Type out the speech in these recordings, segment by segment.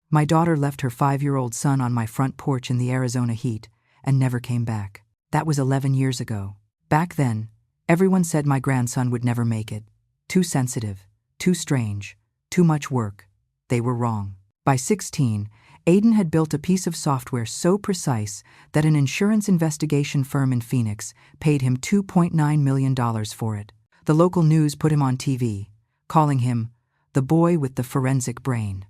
My daughter left her 5-year-old son on my front porch in the Arizona heat and never came back. That was 11 years ago. Back then, everyone said my grandson would never make it. Too sensitive, too strange, too much work. They were wrong. By 16, Aiden had built a piece of software so precise that an insurance investigation firm in Phoenix paid him $2.9 million for it. The local news put him on TV, calling him the boy with the forensic brain.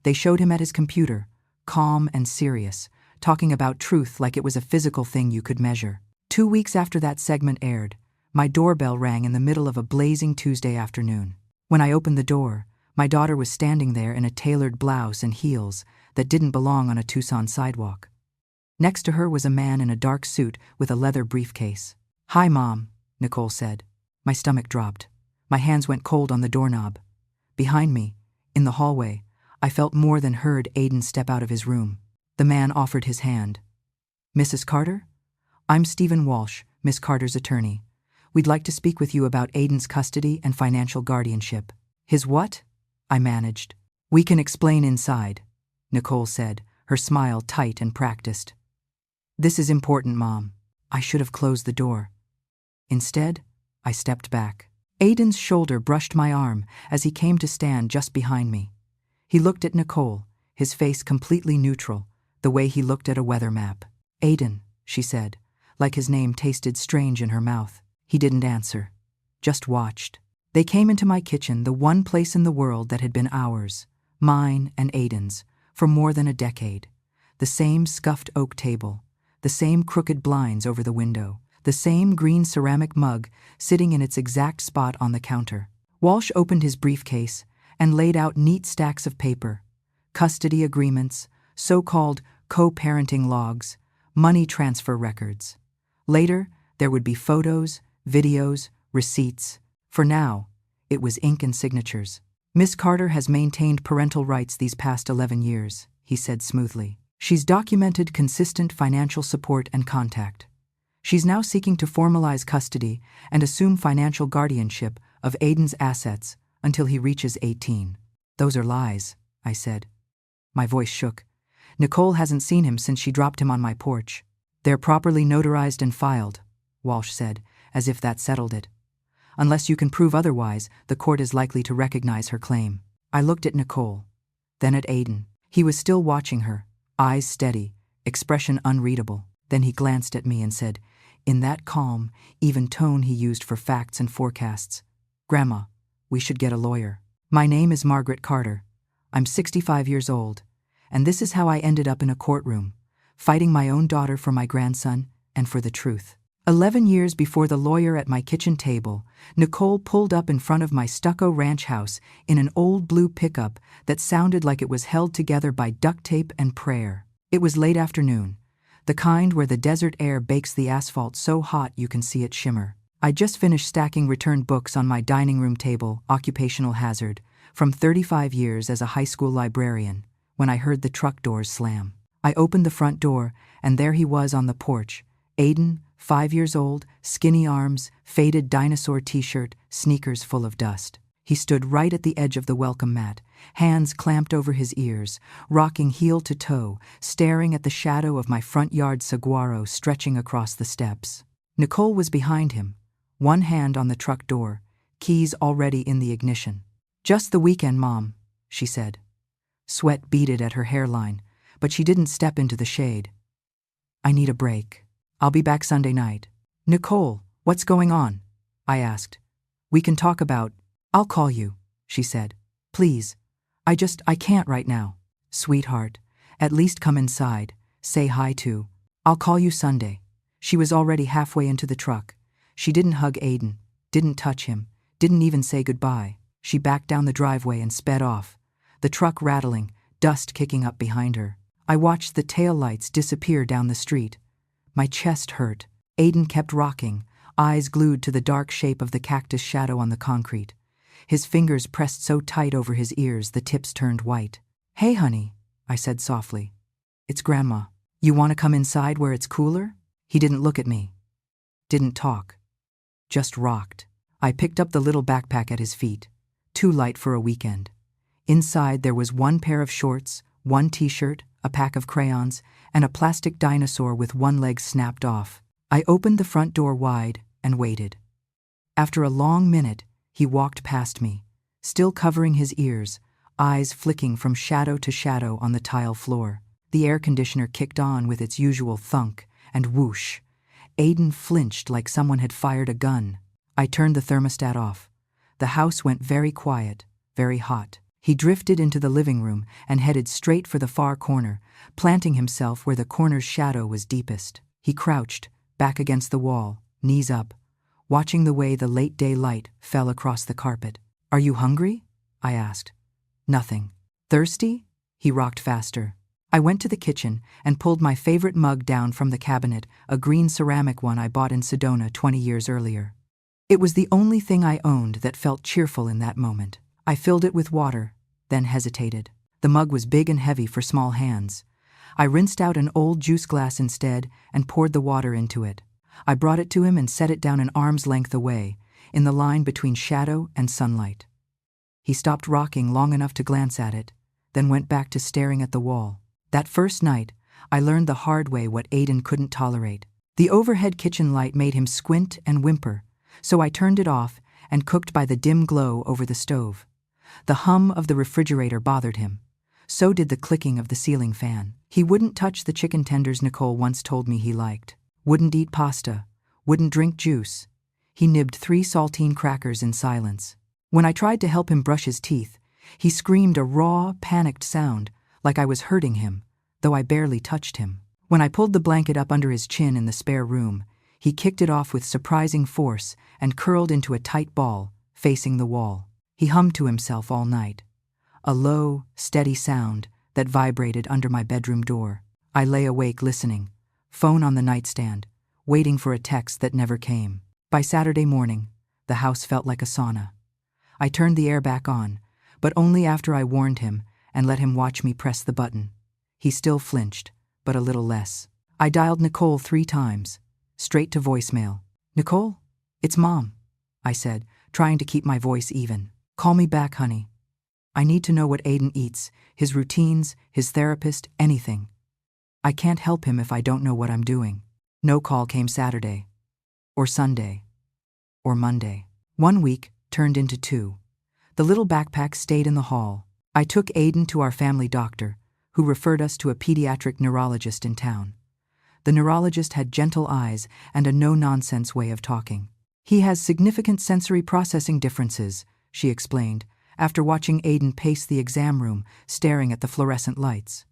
They showed him at his computer, calm and serious, talking about truth like it was a physical thing you could measure. 2 weeks after that segment aired, my doorbell rang in the middle of a blazing Tuesday afternoon. When I opened the door, my daughter was standing there in a tailored blouse and heels that didn't belong on a Tucson sidewalk. Next to her was a man in a dark suit with a leather briefcase. "Hi, Mom," Nicole said. My stomach dropped. My hands went cold on the doorknob. Behind me, in the hallway, I felt more than heard Aiden step out of his room. The man offered his hand. "Mrs. Carter? I'm Stephen Walsh, Miss Carter's attorney. We'd like to speak with you about Aiden's custody and financial guardianship." "His what?" I managed. "We can explain inside," Nicole said, her smile tight and practiced. "This is important, Mom." I should have closed the door. Instead, I stepped back. Aiden's shoulder brushed my arm as he came to stand just behind me. He looked at Nicole, his face completely neutral, the way he looked at a weather map. "Aiden," she said, like his name tasted strange in her mouth. He didn't answer, just watched. They came into my kitchen, the one place in the world that had been ours, mine and Aiden's, for more than a decade. The same scuffed oak table, the same crooked blinds over the window, the same green ceramic mug sitting in its exact spot on the counter. Walsh opened his briefcase and laid out neat stacks of paper, custody agreements, so-called co-parenting logs, money transfer records. Later, there would be photos, videos, receipts. For now, it was ink and signatures. "Miss Carter has maintained parental rights these past 11 years, he said smoothly. "She's documented consistent financial support and contact. She's now seeking to formalize custody and assume financial guardianship of Aiden's assets until he reaches 18. "Those are lies," I said. My voice shook. "Nicole hasn't seen him since she dropped him on my porch." "They're properly notarized and filed," Walsh said, as if that settled it. "Unless you can prove otherwise, the court is likely to recognize her claim." I looked at Nicole, then at Aiden. He was still watching her, eyes steady, expression unreadable. Then he glanced at me and said, in that calm, even tone he used for facts and forecasts, "Grandma, we should get a lawyer. My name is Margaret Carter. I'm 65 years old, and this is how I ended up in a courtroom, fighting my own daughter for my grandson and for the truth." 11 years before the lawyer at my kitchen table, Nicole pulled up in front of my stucco ranch house in an old blue pickup that sounded like it was held together by duct tape and prayer. It was late afternoon, the kind where the desert air bakes the asphalt so hot you can see it shimmer. I'd just finished stacking returned books on my dining room table, occupational hazard, from 35 years as a high school librarian, when I heard the truck doors slam. I opened the front door, and there he was on the porch, Aiden, 5 years old, skinny arms, faded dinosaur t-shirt, sneakers full of dust. He stood right at the edge of the welcome mat, hands clamped over his ears, rocking heel to toe, staring at the shadow of my front yard saguaro stretching across the steps. Nicole was behind him, one hand on the truck door, keys already in the ignition. "Just the weekend, Mom," she said. Sweat beaded at her hairline, but she didn't step into the shade. "I need a break. I'll be back Sunday night." "Nicole, what's going on?" I asked. "We can talk about—" "I'll call you," she said. "Please. I can't right now." "Sweetheart, at least come inside, say hi to—" "I'll call you Sunday." She was already halfway into the truck. She didn't hug Aiden, didn't touch him, didn't even say goodbye. She backed down the driveway and sped off, the truck rattling, dust kicking up behind her. I watched the taillights disappear down the street. My chest hurt. Aiden kept rocking, eyes glued to the dark shape of the cactus shadow on the concrete. His fingers pressed so tight over his ears the tips turned white. "Hey, honey," I said softly. "It's Grandma. You want to come inside where it's cooler?" He didn't look at me. Didn't talk. Just rocked. I picked up the little backpack at his feet. Too light for a weekend. Inside there was one pair of shorts, one t-shirt, a pack of crayons, and a plastic dinosaur with one leg snapped off. I opened the front door wide and waited. After a long minute, he walked past me, still covering his ears, eyes flicking from shadow to shadow on the tile floor. The air conditioner kicked on with its usual thunk, and whoosh. Aiden flinched like someone had fired a gun. I turned the thermostat off. The house went very quiet, very hot. He drifted into the living room and headed straight for the far corner, planting himself where the corner's shadow was deepest. He crouched, back against the wall, knees up, watching the way the late-day light fell across the carpet. "Are you hungry?" I asked. "Nothing." "Thirsty?" He rocked faster. I went to the kitchen and pulled my favorite mug down from the cabinet, a green ceramic one I bought in Sedona 20 years earlier. It was the only thing I owned that felt cheerful in that moment. I filled it with water, then hesitated. The mug was big and heavy for small hands. I rinsed out an old juice glass instead and poured the water into it. I brought it to him and set it down an arm's length away, in the line between shadow and sunlight. He stopped rocking long enough to glance at it, then went back to staring at the wall. That first night, I learned the hard way what Aiden couldn't tolerate. The overhead kitchen light made him squint and whimper, so I turned it off and cooked by the dim glow over the stove. The hum of the refrigerator bothered him. So did the clicking of the ceiling fan. He wouldn't touch the chicken tenders Nicole once told me he liked. Wouldn't eat pasta. Wouldn't drink juice. He nibbed 3 saltine crackers in silence. When I tried to help him brush his teeth, he screamed a raw, panicked sound, like I was hurting him, though I barely touched him. When I pulled the blanket up under his chin in the spare room, he kicked it off with surprising force and curled into a tight ball, facing the wall. He hummed to himself all night, a low, steady sound that vibrated under my bedroom door. I lay awake listening, phone on the nightstand, waiting for a text that never came. By Saturday morning, the house felt like a sauna. I turned the air back on, but only after I warned him and let him watch me press the button. He still flinched, but a little less. I dialed Nicole 3 times, straight to voicemail. "Nicole, it's Mom," I said, trying to keep my voice even. "Call me back, honey. I need to know what Aiden eats, his routines, his therapist, anything. I can't help him if I don't know what I'm doing." No call came Saturday, or Sunday, or Monday. 1 week turned into 2. The little backpack stayed in the hall. I took Aiden to our family doctor, who referred us to a pediatric neurologist in town. The neurologist had gentle eyes and a no-nonsense way of talking. "He has significant sensory processing differences," she explained, after watching Aiden pace the exam room, staring at the fluorescent lights.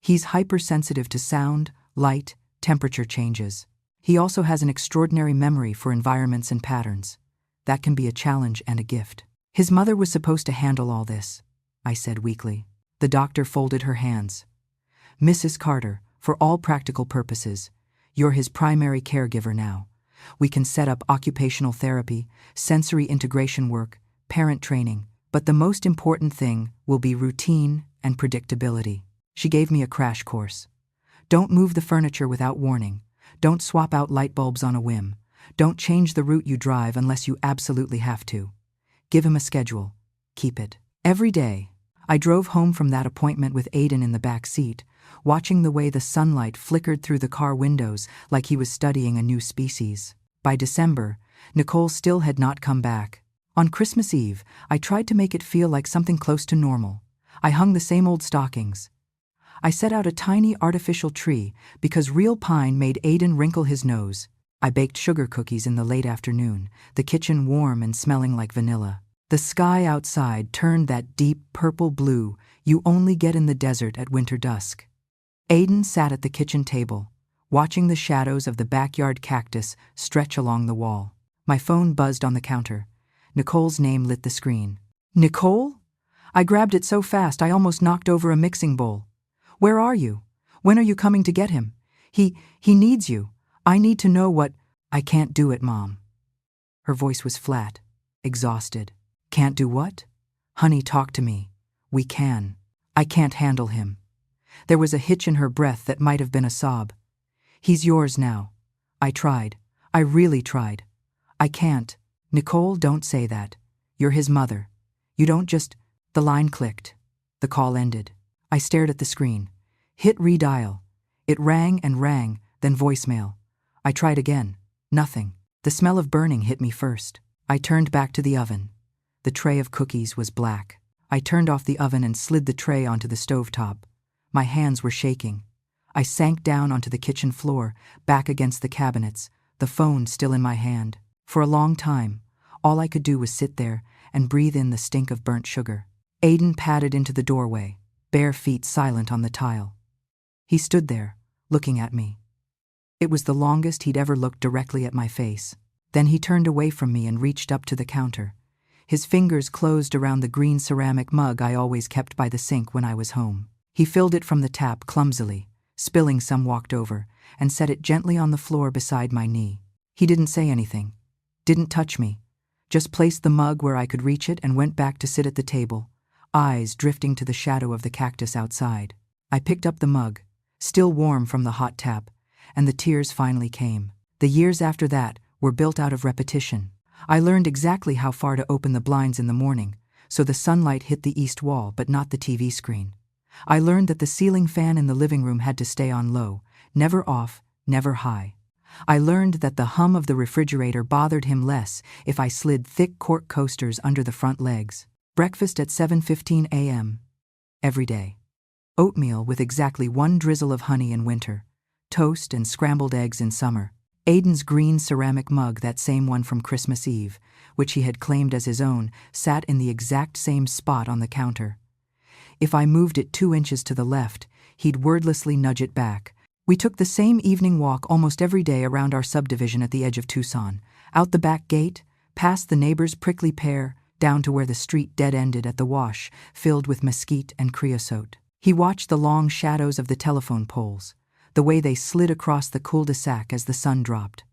"He's hypersensitive to sound, light, temperature changes. He also has an extraordinary memory for environments and patterns. That can be a challenge and a gift. His mother was supposed to handle all this," I said weakly. The doctor folded her hands. "Mrs. Carter, for all practical purposes, you're his primary caregiver now. We can set up occupational therapy, sensory integration work, parent training, but the most important thing will be routine and predictability." She gave me a crash course. Don't move the furniture without warning. Don't swap out light bulbs on a whim. Don't change the route you drive unless you absolutely have to. Give him a schedule. Keep it. Every day, I drove home from that appointment with Aiden in the back seat, watching the way the sunlight flickered through the car windows like he was studying a new species. By December, Nicole still had not come back. On Christmas Eve, I tried to make it feel like something close to normal. I hung the same old stockings. I set out a tiny artificial tree because real pine made Aiden wrinkle his nose. I baked sugar cookies in the late afternoon, the kitchen warm and smelling like vanilla. The sky outside turned that deep purple blue you only get in the desert at winter dusk. Aiden sat at the kitchen table, watching the shadows of the backyard cactus stretch along the wall. My phone buzzed on the counter. Nicole's name lit the screen. "Nicole?" I grabbed it so fast I almost knocked over a mixing bowl. "Where are you? When are you coming to get him? He needs you. I need to know what—" "I can't do it, Mom." Her voice was flat, exhausted. "Can't do what?" "Honey, talk to me. We can. I can't handle him." There was a hitch in her breath that might have been a sob. "He's yours now. I tried. I really tried. I can't." "Nicole, don't say that. You're his mother. You don't just—" The line clicked. The call ended. I stared at the screen. Hit redial. It rang and rang, then voicemail. I tried again. Nothing. The smell of burning hit me first. I turned back to the oven. The tray of cookies was black. I turned off the oven and slid the tray onto the stovetop. My hands were shaking. I sank down onto the kitchen floor, back against the cabinets, the phone still in my hand. For a long time, all I could do was sit there and breathe in the stink of burnt sugar. Aiden padded into the doorway, bare feet silent on the tile. He stood there, looking at me. It was the longest he'd ever looked directly at my face. Then he turned away from me and reached up to the counter. His fingers closed around the green ceramic mug I always kept by the sink when I was home. He filled it from the tap clumsily, spilling some walked over, and set it gently on the floor beside my knee. He didn't say anything, didn't touch me, just placed the mug where I could reach it and went back to sit at the table, eyes drifting to the shadow of the cactus outside. I picked up the mug, still warm from the hot tap, and the tears finally came. The years after that were built out of repetition. I learned exactly how far to open the blinds in the morning, so the sunlight hit the east wall but not the TV screen. I learned that the ceiling fan in the living room had to stay on low, never off, never high. I learned that the hum of the refrigerator bothered him less if I slid thick cork coasters under the front legs. Breakfast at 7:15 a.m. every day. Oatmeal with exactly one drizzle of honey in winter. Toast and scrambled eggs in summer. Aiden's green ceramic mug, that same one from Christmas Eve, which he had claimed as his own, sat in the exact same spot on the counter. If I moved it 2 inches to the left, he'd wordlessly nudge it back. We took the same evening walk almost every day around our subdivision at the edge of Tucson, out the back gate, past the neighbor's prickly pear, down to where the street dead-ended at the wash, filled with mesquite and creosote. He watched the long shadows of the telephone poles, the way they slid across the cul-de-sac as the sun dropped.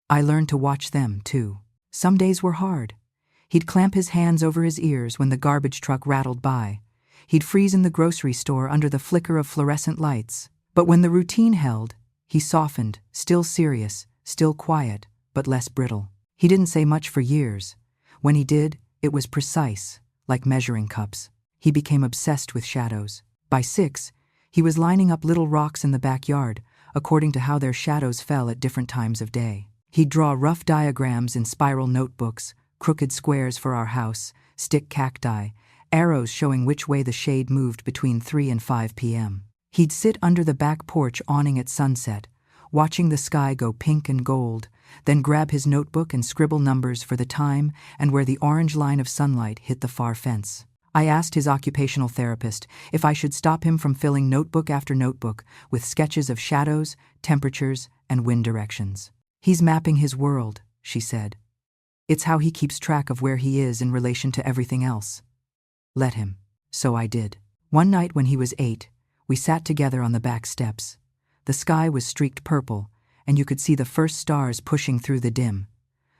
I learned to watch them, too. Some days were hard. He'd clamp his hands over his ears when the garbage truck rattled by. He'd freeze in the grocery store under the flicker of fluorescent lights. But when the routine held, he softened, still serious, still quiet, but less brittle. He didn't say much for years. When he did, it was precise, like measuring cups. He became obsessed with shadows. By 6, he was lining up little rocks in the backyard, according to how their shadows fell at different times of day. He'd draw rough diagrams in spiral notebooks, crooked squares for our house, stick cacti, arrows showing which way the shade moved between 3 and 5 p.m. He'd sit under the back porch awning at sunset, watching the sky go pink and gold, then grab his notebook and scribble numbers for the time and where the orange line of sunlight hit the far fence. I asked his occupational therapist if I should stop him from filling notebook after notebook with sketches of shadows, temperatures, and wind directions. He's mapping his world, she said. It's how he keeps track of where he is in relation to everything else. Let him. So I did. One night when he was 8, we sat together on the back steps. The sky was streaked purple, and you could see the first stars pushing through the dim.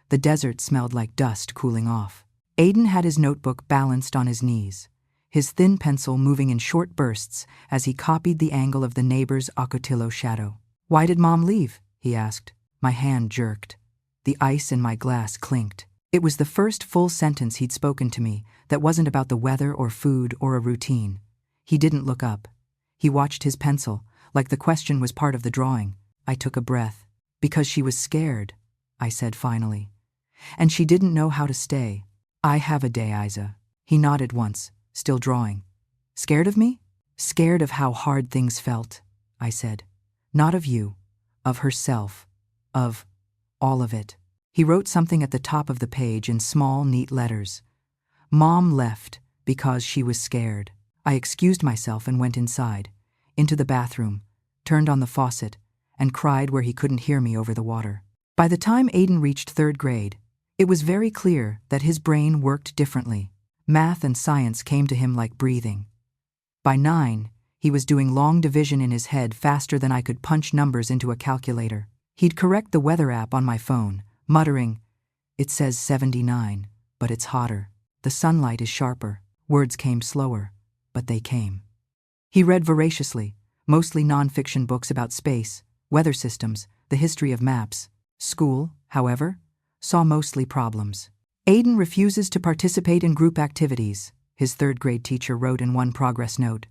The desert smelled like dust cooling off. Aiden had his notebook balanced on his knees, his thin pencil moving in short bursts as he copied the angle of the neighbor's Ocotillo shadow. "Why did Mom leave?" he asked. My hand jerked. The ice in my glass clinked. It was the first full sentence he'd spoken to me that wasn't about the weather or food or a routine. He didn't look up. He watched his pencil, like the question was part of the drawing. I took a breath. "Because she was scared," I said finally. "And she didn't know how to stay." "I have a day, Isa." He nodded once, still drawing. "Scared of me?" "Scared of how hard things felt," I said. "Not of you, of herself, of all of it." He wrote something at the top of the page in small, neat letters. "Mom left because she was scared." I excused myself and went inside, into the bathroom, turned on the faucet, and cried where he couldn't hear me over the water. By the time Aiden reached 3rd grade, it was very clear that his brain worked differently. Math and science came to him like breathing. By 9, he was doing long division in his head faster than I could punch numbers into a calculator. He'd correct the weather app on my phone, muttering, "It says 79, but it's hotter. The sunlight is sharper." Words came slower, but they came. He read voraciously, mostly nonfiction books about space, weather systems, the history of maps. School, however, saw mostly problems. "Aiden refuses to participate in group activities," his 3rd grade teacher wrote in one progress note.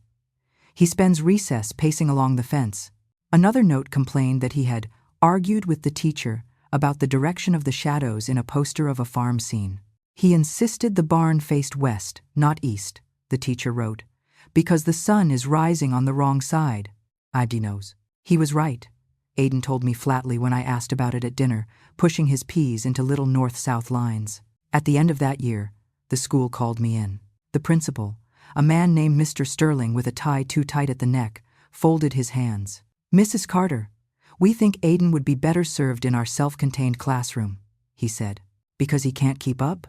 He spends recess pacing along the fence. Another note complained that he had argued with the teacher about the direction of the shadows in a poster of a farm scene. He insisted the barn faced west, not east, the teacher wrote, because the sun is rising on the wrong side. Aiden knows. He was right, Aiden told me flatly when I asked about it at dinner, pushing his P's into little north-south lines. At the end of that year, the school called me in. The principal, a man named Mr. Sterling with a tie too tight at the neck, folded his hands. "Mrs. Carter, we think Aiden would be better served in our self-contained classroom," he said. "Because he can't keep up?"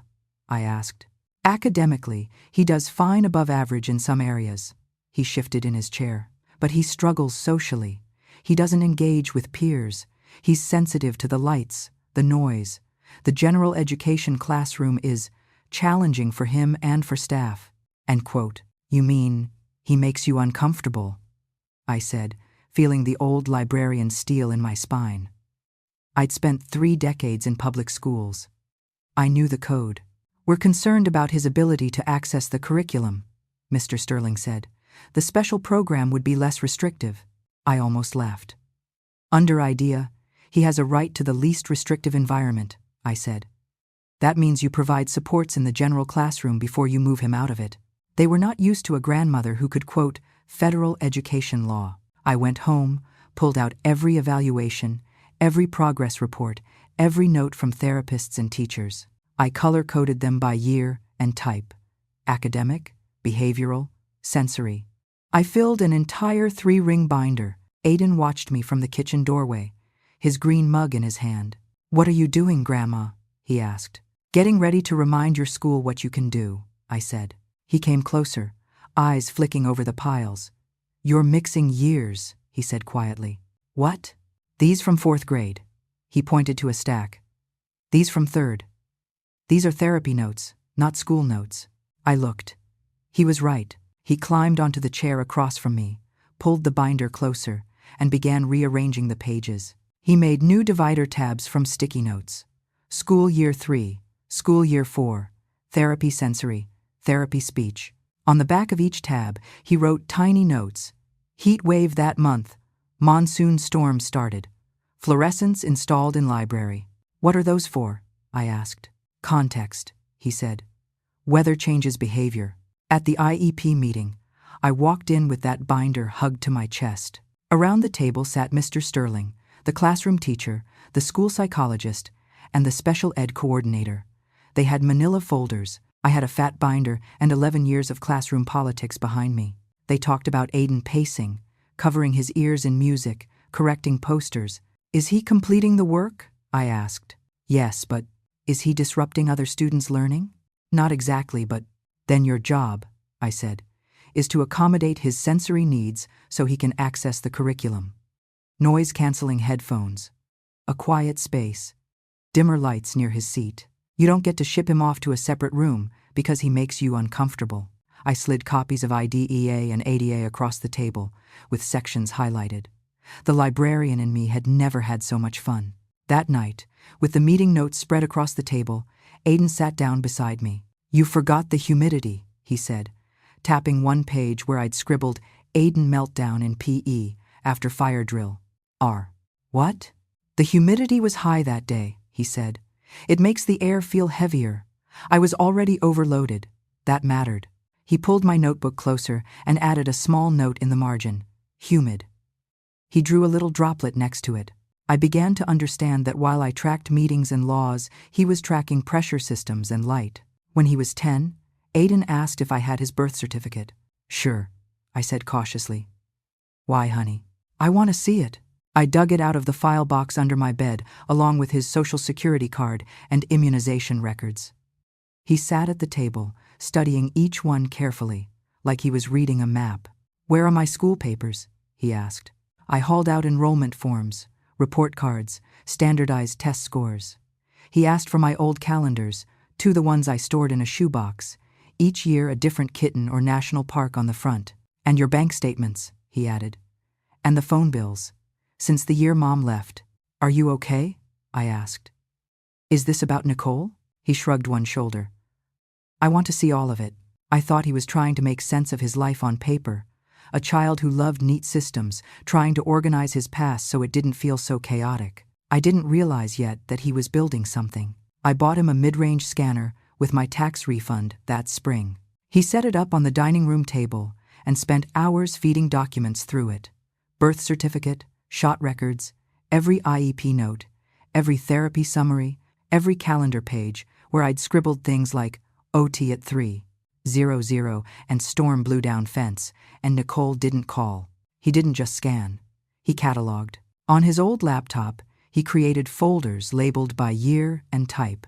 I asked. "Academically, he does fine above average in some areas." He shifted in his chair. "But he struggles socially. He doesn't engage with peers. He's sensitive to the lights, the noise. The general education classroom is challenging for him and for staff." End quote. "You mean he makes you uncomfortable?" I said, feeling the old librarian steel in my spine. I'd spent 3 decades in public schools. I knew the code. "We're concerned about his ability to access the curriculum," Mr. Sterling said. "The special program would be less restrictive." I almost laughed. "Under IDEA, he has a right to the least restrictive environment," I said. "That means you provide supports in the general classroom before you move him out of it." They were not used to a grandmother who could quote federal education law. I went home, pulled out every evaluation, every progress report, every note from therapists and teachers. I color-coded them by year and type: academic, behavioral, sensory. I filled an entire 3-ring binder. Aiden watched me from the kitchen doorway, his green mug in his hand. "What are you doing, Grandma?" he asked. "Getting ready to remind your school what you can do," I said. He came closer, eyes flicking over the piles. "You're mixing years," he said quietly. "What?" "These from 4th grade." He pointed to a stack. "These from 3rd. These are therapy notes, not school notes." I looked. He was right. He climbed onto the chair across from me, pulled the binder closer, and began rearranging the pages. He made new divider tabs from sticky notes. School Year 3, School Year 4, Therapy Sensory, Therapy Speech. On the back of each tab, he wrote tiny notes. "Heat wave that month. Monsoon storm started. Fluorescents installed in library." "What are those for?" I asked. "Context," he said. "Weather changes behavior." At the IEP meeting, I walked in with that binder hugged to my chest. Around the table sat Mr. Sterling, the classroom teacher, the school psychologist, and the special ed coordinator. They had manila folders. I had a fat binder and 11 years of classroom politics behind me. They talked about Aiden pacing, covering his ears in music, correcting posters. "Is he completing the work?" I asked. "Yes, but is he disrupting other students' learning?" "Not exactly, but..." "Then your job," I said, "is to accommodate his sensory needs so he can access the curriculum. Noise-canceling headphones, a quiet space, dimmer lights near his seat. You don't get to ship him off to a separate room because he makes you uncomfortable." I slid copies of IDEA and ADA across the table, with sections highlighted. The librarian in me had never had so much fun. That night, with the meeting notes spread across the table, Aiden sat down beside me. "You forgot the humidity," he said, tapping one page where I'd scribbled "Aiden meltdown in PE after fire drill." "What?" "The humidity was high that day," he said. "It makes the air feel heavier. I was already overloaded. That mattered." He pulled my notebook closer and added a small note in the margin: "Humid." He drew a little droplet next to it. I began to understand that while I tracked meetings and laws, he was tracking pressure systems and light. When he was 10, Aiden asked if I had his birth certificate. "Sure," I said cautiously. "Why, honey?" "I want to see it." I dug it out of the file box under my bed, along with his Social Security card and immunization records. He sat at the table, studying each one carefully, like he was reading a map. "Where are my school papers?" he asked. I hauled out enrollment forms, report cards, standardized test scores. He asked for my old calendars, the ones I stored in a shoebox, each year a different kitten or national park on the front. "And your bank statements," he added. "And the phone bills. Since the year Mom left." "Are you okay?" I asked. "Is this about Nicole?" He shrugged one shoulder. "I want to see all of it." I thought he was trying to make sense of his life on paper, a child who loved neat systems, trying to organize his past so it didn't feel so chaotic. I didn't realize yet that he was building something. I bought him a mid-range scanner with my tax refund that spring. He set it up on the dining room table and spent hours feeding documents through it. Birth certificate, shot records, every IEP note, every therapy summary, every calendar page where I'd scribbled things like OT at 3:00 and storm blew down fence, and Nicole didn't call. He didn't just scan. He cataloged. On his old laptop, he created folders labeled by year and type.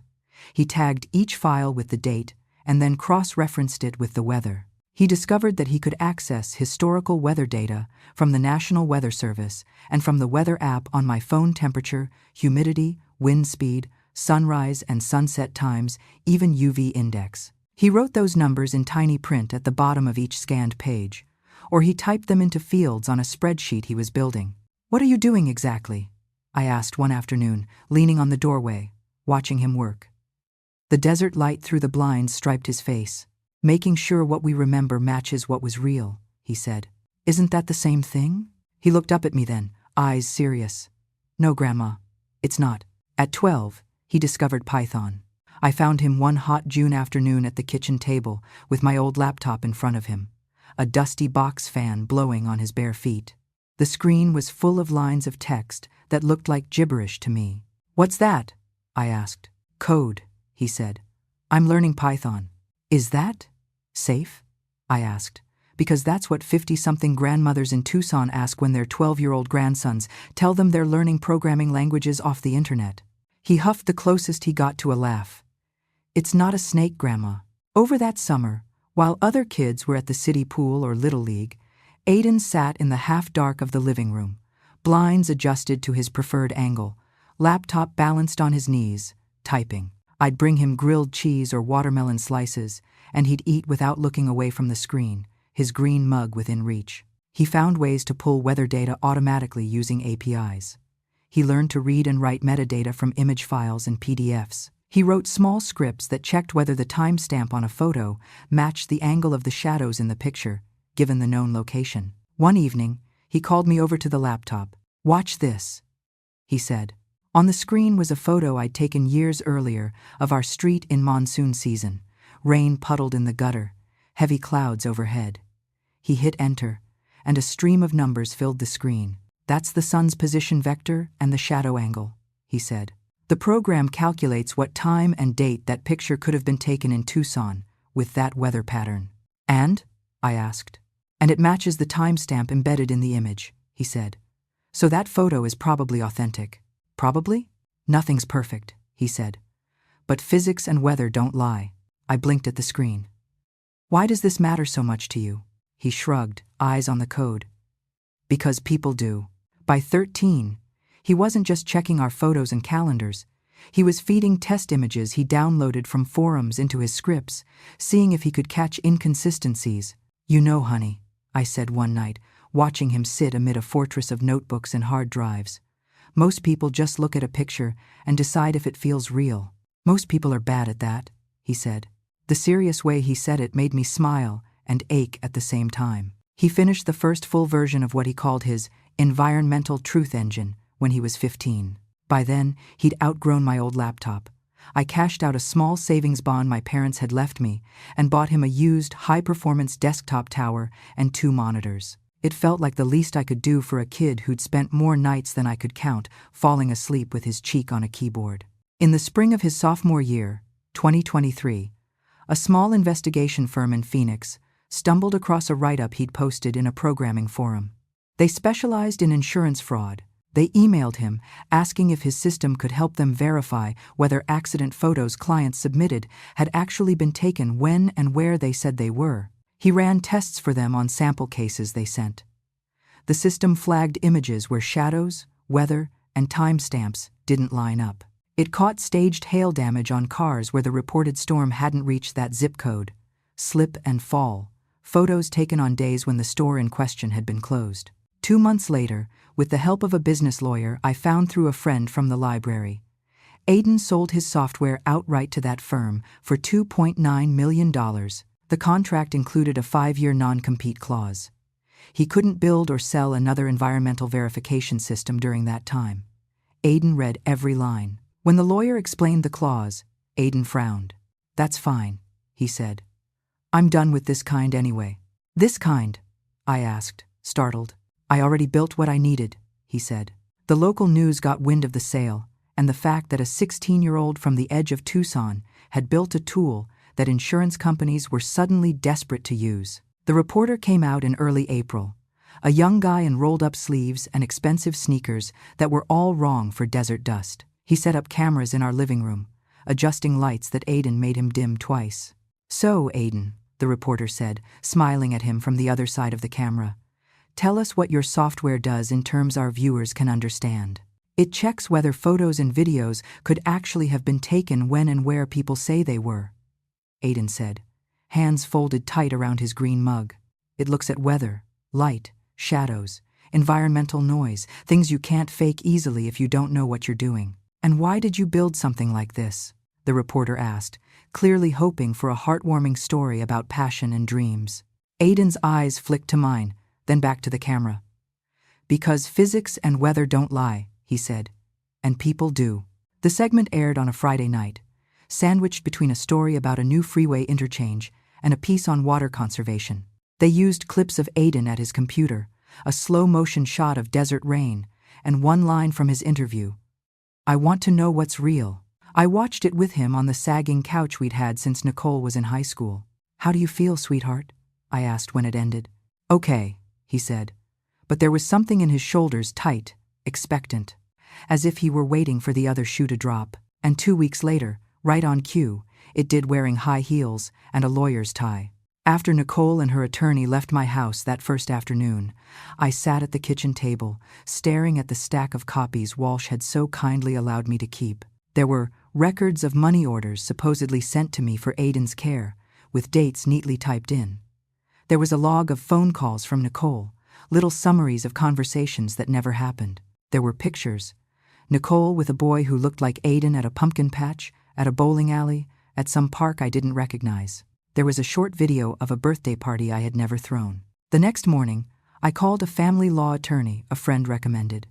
He tagged each file with the date and then cross-referenced it with the weather. He discovered that he could access historical weather data from the National Weather Service and from the weather app on my phone: temperature, humidity, wind speed, sunrise and sunset times, even UV index. He wrote those numbers in tiny print at the bottom of each scanned page, or he typed them into fields on a spreadsheet he was building. "What are you doing exactly?" I asked one afternoon, leaning on the doorway, watching him work. The desert light through the blinds striped his face. "Making sure what we remember matches what was real," he said. "Isn't that the same thing?" He looked up at me then, eyes serious. "No, Grandma, it's not." At 12, he discovered Python. I found him one hot June afternoon at the kitchen table with my old laptop in front of him, a dusty box fan blowing on his bare feet. The screen was full of lines of text that looked like gibberish to me. "What's that?" I asked. "Code," he said. "I'm learning Python." "Is that safe?" I asked, because that's what 50-something grandmothers in Tucson ask when their 12-year-old grandsons tell them they're learning programming languages off the internet. He huffed the closest he got to a laugh. "It's not a snake, Grandma." Over that summer, while other kids were at the city pool or Little League, Aiden sat in the half-dark of the living room, blinds adjusted to his preferred angle, laptop balanced on his knees, typing. I'd bring him grilled cheese or watermelon slices, and he'd eat without looking away from the screen, his green mug within reach. He found ways to pull weather data automatically using APIs. He learned to read and write metadata from image files and PDFs. He wrote small scripts that checked whether the timestamp on a photo matched the angle of the shadows in the picture, given the known location. One evening, he called me over to the laptop. "Watch this," he said. On the screen was a photo I'd taken years earlier of our street in monsoon season. Rain puddled in the gutter, heavy clouds overhead. He hit enter, and a stream of numbers filled the screen. "That's the sun's position vector and the shadow angle," he said. "The program calculates what time and date that picture could have been taken in Tucson with that weather pattern." "And?" I asked. "And it matches the timestamp embedded in the image," he said. "So that photo is probably authentic." "Probably? Nothing's perfect," he said. "But physics and weather don't lie." I blinked at the screen. "Why does this matter so much to you?" He shrugged, eyes on the code. "Because people do." By 13, he wasn't just checking our photos and calendars. He was feeding test images he downloaded from forums into his scripts, seeing if he could catch inconsistencies. "You know, honey," I said one night, watching him sit amid a fortress of notebooks and hard drives. "Most people just look at a picture and decide if it feels real. Most people are bad at that," he said. The serious way he said it made me smile and ache at the same time. He finished the first full version of what he called his environmental truth engine when he was 15. By then, he'd outgrown my old laptop. I cashed out a small savings bond my parents had left me and bought him a used, high-performance desktop tower and 2 monitors. It felt like the least I could do for a kid who'd spent more nights than I could count falling asleep with his cheek on a keyboard. In the spring of his sophomore year, 2023, a small investigation firm in Phoenix stumbled across a write-up he'd posted in a programming forum. They specialized in insurance fraud. They emailed him, asking if his system could help them verify whether accident photos clients submitted had actually been taken when and where they said they were. He ran tests for them on sample cases they sent. The system flagged images where shadows, weather, and timestamps didn't line up. It caught staged hail damage on cars where the reported storm hadn't reached that zip code. Slip and fall. Photos taken on days when the store in question had been closed. 2 months later, with the help of a business lawyer I found through a friend from the library, Aiden sold his software outright to that firm for $2.9 million. The contract included a 5-year non-compete clause. He couldn't build or sell another environmental verification system during that time. Aiden read every line. When the lawyer explained the clause, Aiden frowned. "That's fine," he said. "I'm done with this kind anyway." "This kind?" I asked, startled. "I already built what I needed," he said. The local news got wind of the sale, and the fact that a 16-year-old from the edge of Tucson had built a tool that insurance companies were suddenly desperate to use. The reporter came out in early April, a young guy in rolled-up sleeves and expensive sneakers that were all wrong for desert dust. He set up cameras in our living room, adjusting lights that Aiden made him dim twice. "So, Aiden," the reporter said, smiling at him from the other side of the camera, "tell us what your software does in terms our viewers can understand." "It checks whether photos and videos could actually have been taken when and where people say they were," Aiden said, hands folded tight around his green mug. "It looks at weather, light, shadows, environmental noise, things you can't fake easily if you don't know what you're doing." "And why did you build something like this?" the reporter asked, clearly hoping for a heartwarming story about passion and dreams. Aiden's eyes flicked to mine, then back to the camera. "Because physics and weather don't lie," he said, "and people do." The segment aired on a Friday night, sandwiched between a story about a new freeway interchange and a piece on water conservation. They used clips of Aiden at his computer, a slow-motion shot of desert rain, and one line from his interview. "I want to know what's real." I watched it with him on the sagging couch we'd had since Nicole was in high school. "How do you feel, sweetheart?" I asked when it ended. "Okay," he said, but there was something in his shoulders tight, expectant, as if he were waiting for the other shoe to drop. And 2 weeks later, right on cue, it did, wearing high heels and a lawyer's tie. After Nicole and her attorney left my house that first afternoon, I sat at the kitchen table, staring at the stack of copies Walsh had so kindly allowed me to keep. There were records of money orders supposedly sent to me for Aiden's care, with dates neatly typed in. There was a log of phone calls from Nicole, little summaries of conversations that never happened. There were pictures. Nicole with a boy who looked like Aiden at a pumpkin patch, at a bowling alley, at some park I didn't recognize. There was a short video of a birthday party I had never thrown. The next morning, I called a family law attorney a friend recommended.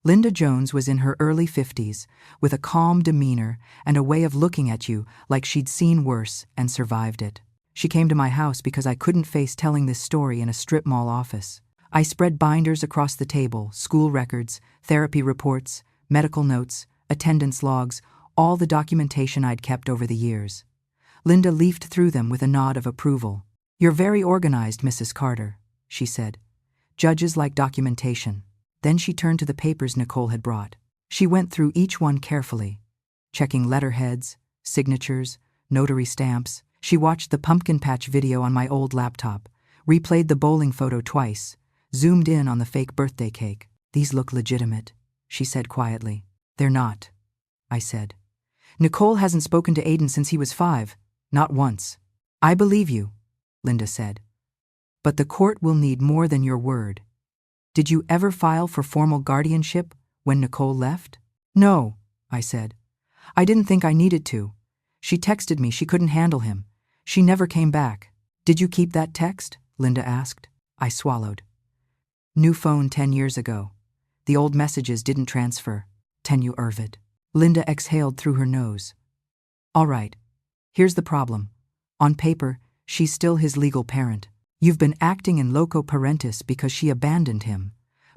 Linda Jones was in her early 50s, with a calm demeanor and a way of looking at you like she'd seen worse and survived it. She came to my house because I couldn't face telling this story in a strip mall office. I spread binders across the table, school records, therapy reports, medical notes, attendance logs, all the documentation I'd kept over the years. Linda leafed through them with a nod of approval. "You're very organized, Mrs. Carter," she said. "Judges like documentation." Then she turned to the papers Nicole had brought. She went through each one carefully, checking letterheads, signatures, notary stamps. She watched the pumpkin patch video on my old laptop, replayed the bowling photo twice, zoomed in on the fake birthday cake. "These look legitimate," she said quietly. "They're not," I said. "Nicole hasn't spoken to Aiden since he was 5, not once." "I believe you," Linda said. "But the court will need more than your word. Did you ever file for formal guardianship when Nicole left?" "No," I said. "I didn't think I needed to. She texted me she couldn't handle him. She never came back." "Did you keep that text?" Linda asked. I swallowed. "New phone 10 years ago. The old messages didn't transfer. Tenu Irvid." Linda exhaled through her nose. "All right. Here's the problem. On paper, she's still his legal parent. You've been acting in loco parentis because she abandoned him,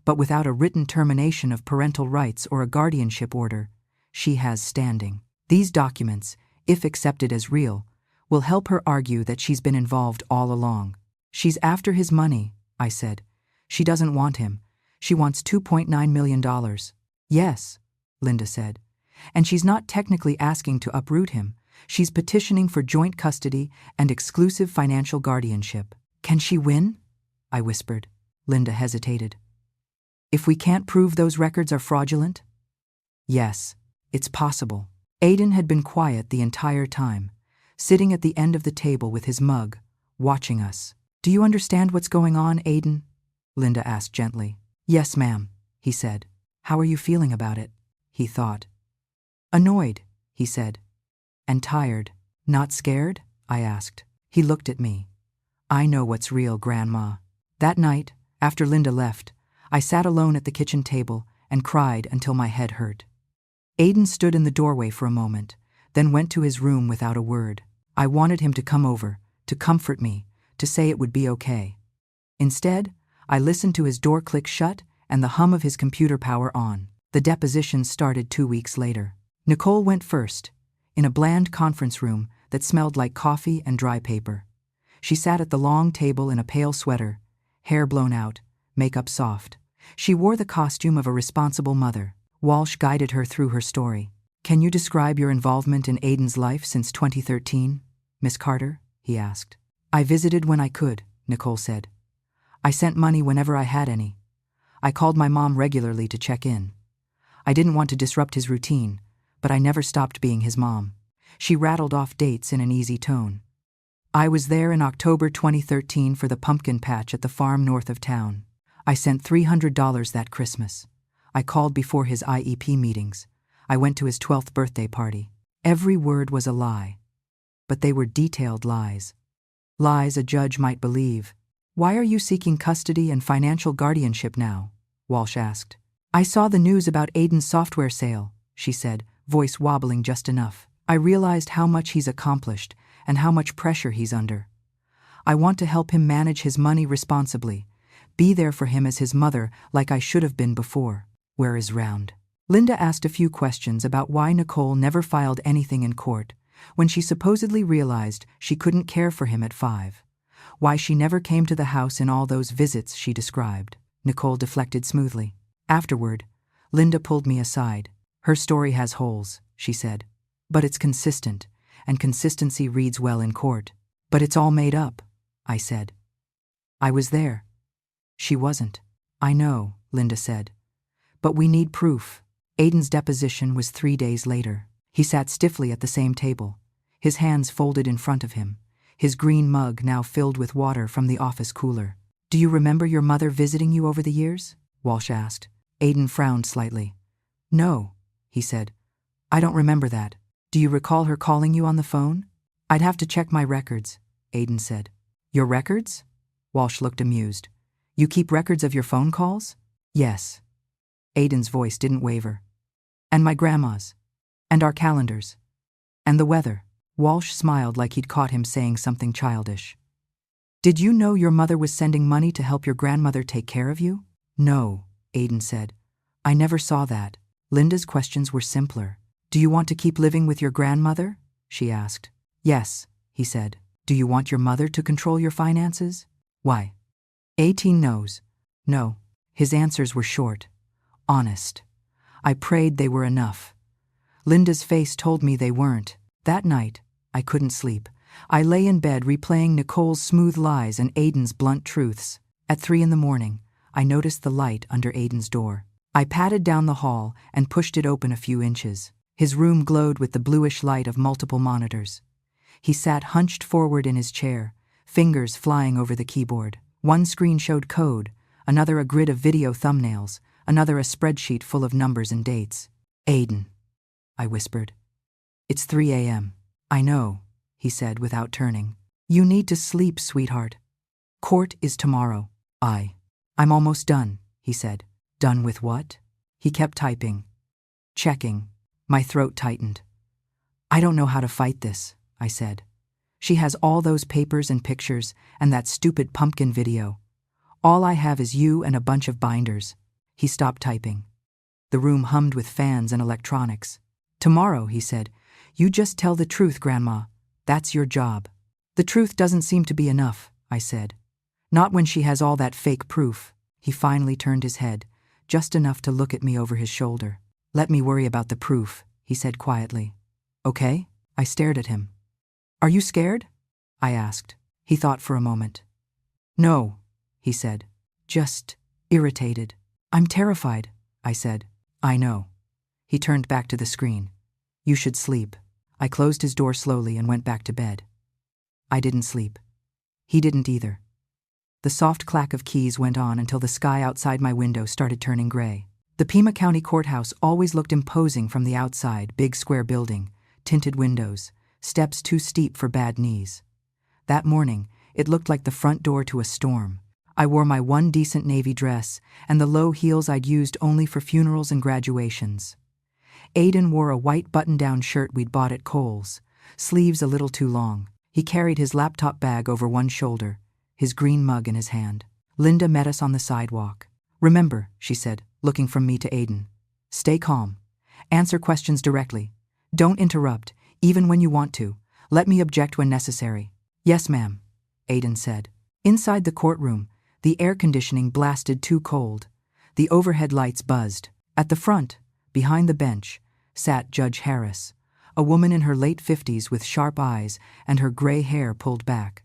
but without a written termination of parental rights or a guardianship order, she has standing. These documents, if accepted as real, will help her argue that she's been involved all along." "She's after his money," I said. "She doesn't want him. She wants $2.9 million. "Yes," Linda said. "And she's not technically asking to uproot him. She's petitioning for joint custody and exclusive financial guardianship." "Can she win?" I whispered. Linda hesitated. "If we can't prove those records are fraudulent?" "Yes, it's possible." Aiden had been quiet the entire time, sitting at the end of the table with his mug, watching us. "Do you understand what's going on, Aiden?" Linda asked gently. "Yes, ma'am," he said. "How are you feeling about it?" He thought. "Annoyed," he said. "And tired. Not scared?" I asked. He looked at me. "I know what's real, Grandma." That night, After Linda left, I sat alone at the kitchen table and cried until my head hurt. Aiden stood in the doorway for a moment, then went to his room without a word. I wanted him to come over, to comfort me, to say it would be okay. Instead, I listened to his door click shut and the hum of his computer power on. The deposition started 2 weeks later. Nicole went first, in a bland conference room that smelled like coffee and dry paper. She sat at the long table in a pale sweater, hair blown out, makeup soft. She wore the costume of a responsible mother. Walsh guided her through her story. "Can you describe your involvement in Aiden's life since 2013, Miss Carter?" he asked. "I visited when I could," Nicole said. "I sent money whenever I had any. I called my mom regularly to check in. I didn't want to disrupt his routine, but I never stopped being his mom." She rattled off dates in an easy tone. "I was there in October 2013 for the pumpkin patch at the farm north of town. I sent $300 that Christmas. I called before his IEP meetings. I went to his 12th birthday party. Every word was a lie. But they were detailed lies. Lies a judge might believe." "Why are you seeking custody and financial guardianship now?" Walsh asked. "I saw the news about Aiden's software sale," she said, voice wobbling just enough. "I realized how much he's accomplished and how much pressure he's under. I want to help him manage his money responsibly, be there for him as his mother like I should have been before." "Where is Round?" Linda asked a few questions about why Nicole never filed anything in court when she supposedly realized she couldn't care for him at 5. Why she never came to the house in all those visits she described. Nicole deflected smoothly. Afterward, Linda pulled me aside. "Her story has holes," she said. "But it's consistent, and consistency reads well in court." "But it's all made up," I said. "I was there." She wasn't. "I know," Linda said. "But we need proof." Aiden's deposition was 3 days later. He sat stiffly at the same table, his hands folded in front of him, his green mug now filled with water from the office cooler. "Do you remember your mother visiting you over the years?" Walsh asked. Aiden frowned slightly. "No," he said. "I don't remember that. Do you recall her calling you on the phone?" "I'd have to check my records," Aiden said. "Your records?" Walsh looked amused. "You keep records of your phone calls?" "Yes." Aiden's voice didn't waver. "And my grandma's. And our calendars. And the weather." Walsh smiled like he'd caught him saying something childish. "Did you know your mother was sending money to help your grandmother take care of you?" "No," Aiden said. "I never saw that." Linda's questions were simpler. "Do you want to keep living with your grandmother?" she asked. "Yes," he said. "Do you want your mother to control your finances?" "Why?" 18 knows. "No." His answers were short, honest. I prayed they were enough. Linda's face told me they weren't. That night, I couldn't sleep. I lay in bed replaying Nicole's smooth lies and Aiden's blunt truths. At 3 a.m, I noticed the light under Aiden's door. I padded down the hall and pushed it open a few inches. His room glowed with the bluish light of multiple monitors. He sat hunched forward in his chair, fingers flying over the keyboard. One screen showed code, another a grid of video thumbnails, another a spreadsheet full of numbers and dates. "Aiden," I whispered. "It's 3 a.m. "I know," he said without turning. "You need to sleep, sweetheart. Court is tomorrow." I'm almost done," he said. "Done with what?" He kept typing. "Checking." My throat tightened. "I don't know how to fight this," I said. "She has all those papers and pictures and that stupid pumpkin video. All I have is you and a bunch of binders." He stopped typing. The room hummed with fans and electronics. "Tomorrow," he said. "You just tell the truth, Grandma. That's your job." "The truth doesn't seem to be enough," I said. "Not when she has all that fake proof." He finally turned his head, just enough to look at me over his shoulder. "Let me worry about the proof," he said quietly. "Okay?" I stared at him. "Are you scared?" I asked. He thought for a moment. "No," he said. "Just irritated." "I'm terrified," I said. "I know." He turned back to the screen. "You should sleep." I closed his door slowly and went back to bed. I didn't sleep. He didn't either. The soft clack of keys went on until the sky outside my window started turning gray. The Pima County Courthouse always looked imposing from the outside, big square building, tinted windows, steps too steep for bad knees. That morning, it looked like the front door to a storm. I wore my one decent navy dress and the low heels I'd used only for funerals and graduations. Aiden wore a white button-down shirt we'd bought at Kohl's, sleeves a little too long. He carried his laptop bag over one shoulder, his green mug in his hand. Linda met us on the sidewalk. "Remember," she said, looking from me to Aiden. "Stay calm. Answer questions directly. Don't interrupt, even when you want to. Let me object when necessary." "Yes, ma'am," Aiden said. Inside the courtroom, the air conditioning blasted too cold. The overhead lights buzzed. At the front, behind the bench, sat Judge Harris, a woman in her late 50s with sharp eyes and her gray hair pulled back.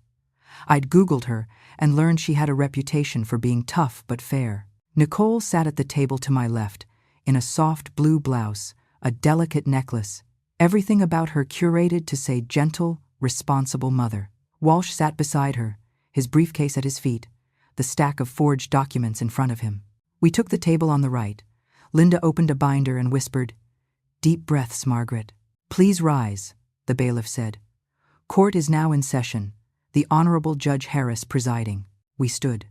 I'd Googled her and learned she had a reputation for being tough but fair. Nicole sat at the table to my left, in a soft blue blouse, a delicate necklace, everything about her curated to say gentle, responsible mother. Walsh sat beside her, his briefcase at his feet, the stack of forged documents in front of him. We took the table on the right. Linda opened a binder and whispered, "Deep breaths, Margaret." "Please rise," the bailiff said. "Court is now in session, the Honorable Judge Harris presiding." We stood.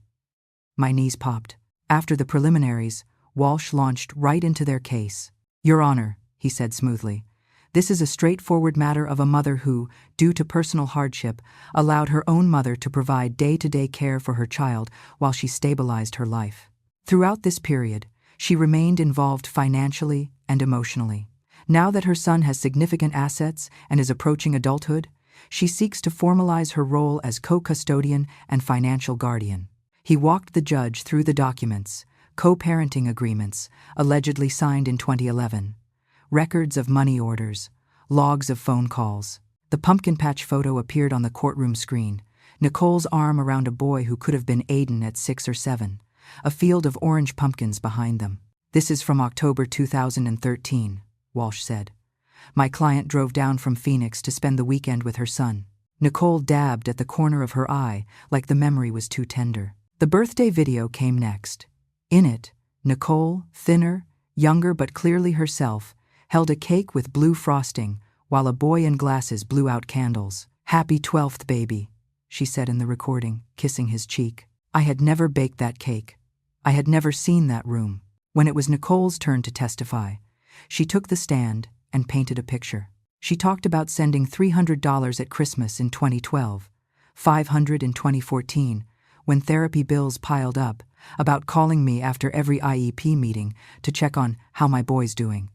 My knees popped. After the preliminaries, Walsh launched right into their case. "Your Honor," he said smoothly, "this is a straightforward matter of a mother who, due to personal hardship, allowed her own mother to provide day-to-day care for her child while she stabilized her life. Throughout this period, she remained involved financially and emotionally. Now that her son has significant assets and is approaching adulthood, she seeks to formalize her role as co-custodian and financial guardian." He walked the judge through the documents, co-parenting agreements, allegedly signed in 2011, records of money orders, logs of phone calls. The pumpkin patch photo appeared on the courtroom screen, Nicole's arm around a boy who could have been Aiden at 6 or 7, a field of orange pumpkins behind them. "This is from October 2013, Walsh said. "My client drove down from Phoenix to spend the weekend with her son." Nicole dabbed at the corner of her eye like the memory was too tender. The birthday video came next. In it, Nicole, thinner, younger but clearly herself, held a cake with blue frosting while a boy in glasses blew out candles. "Happy 12th, baby," she said in the recording, kissing his cheek. I had never baked that cake. I had never seen that room. When it was Nicole's turn to testify, she took the stand and painted a picture. She talked about sending $300 at Christmas in 2012, $500 in 2014, when therapy bills piled up, about calling me after every IEP meeting to check on how my boy's doing.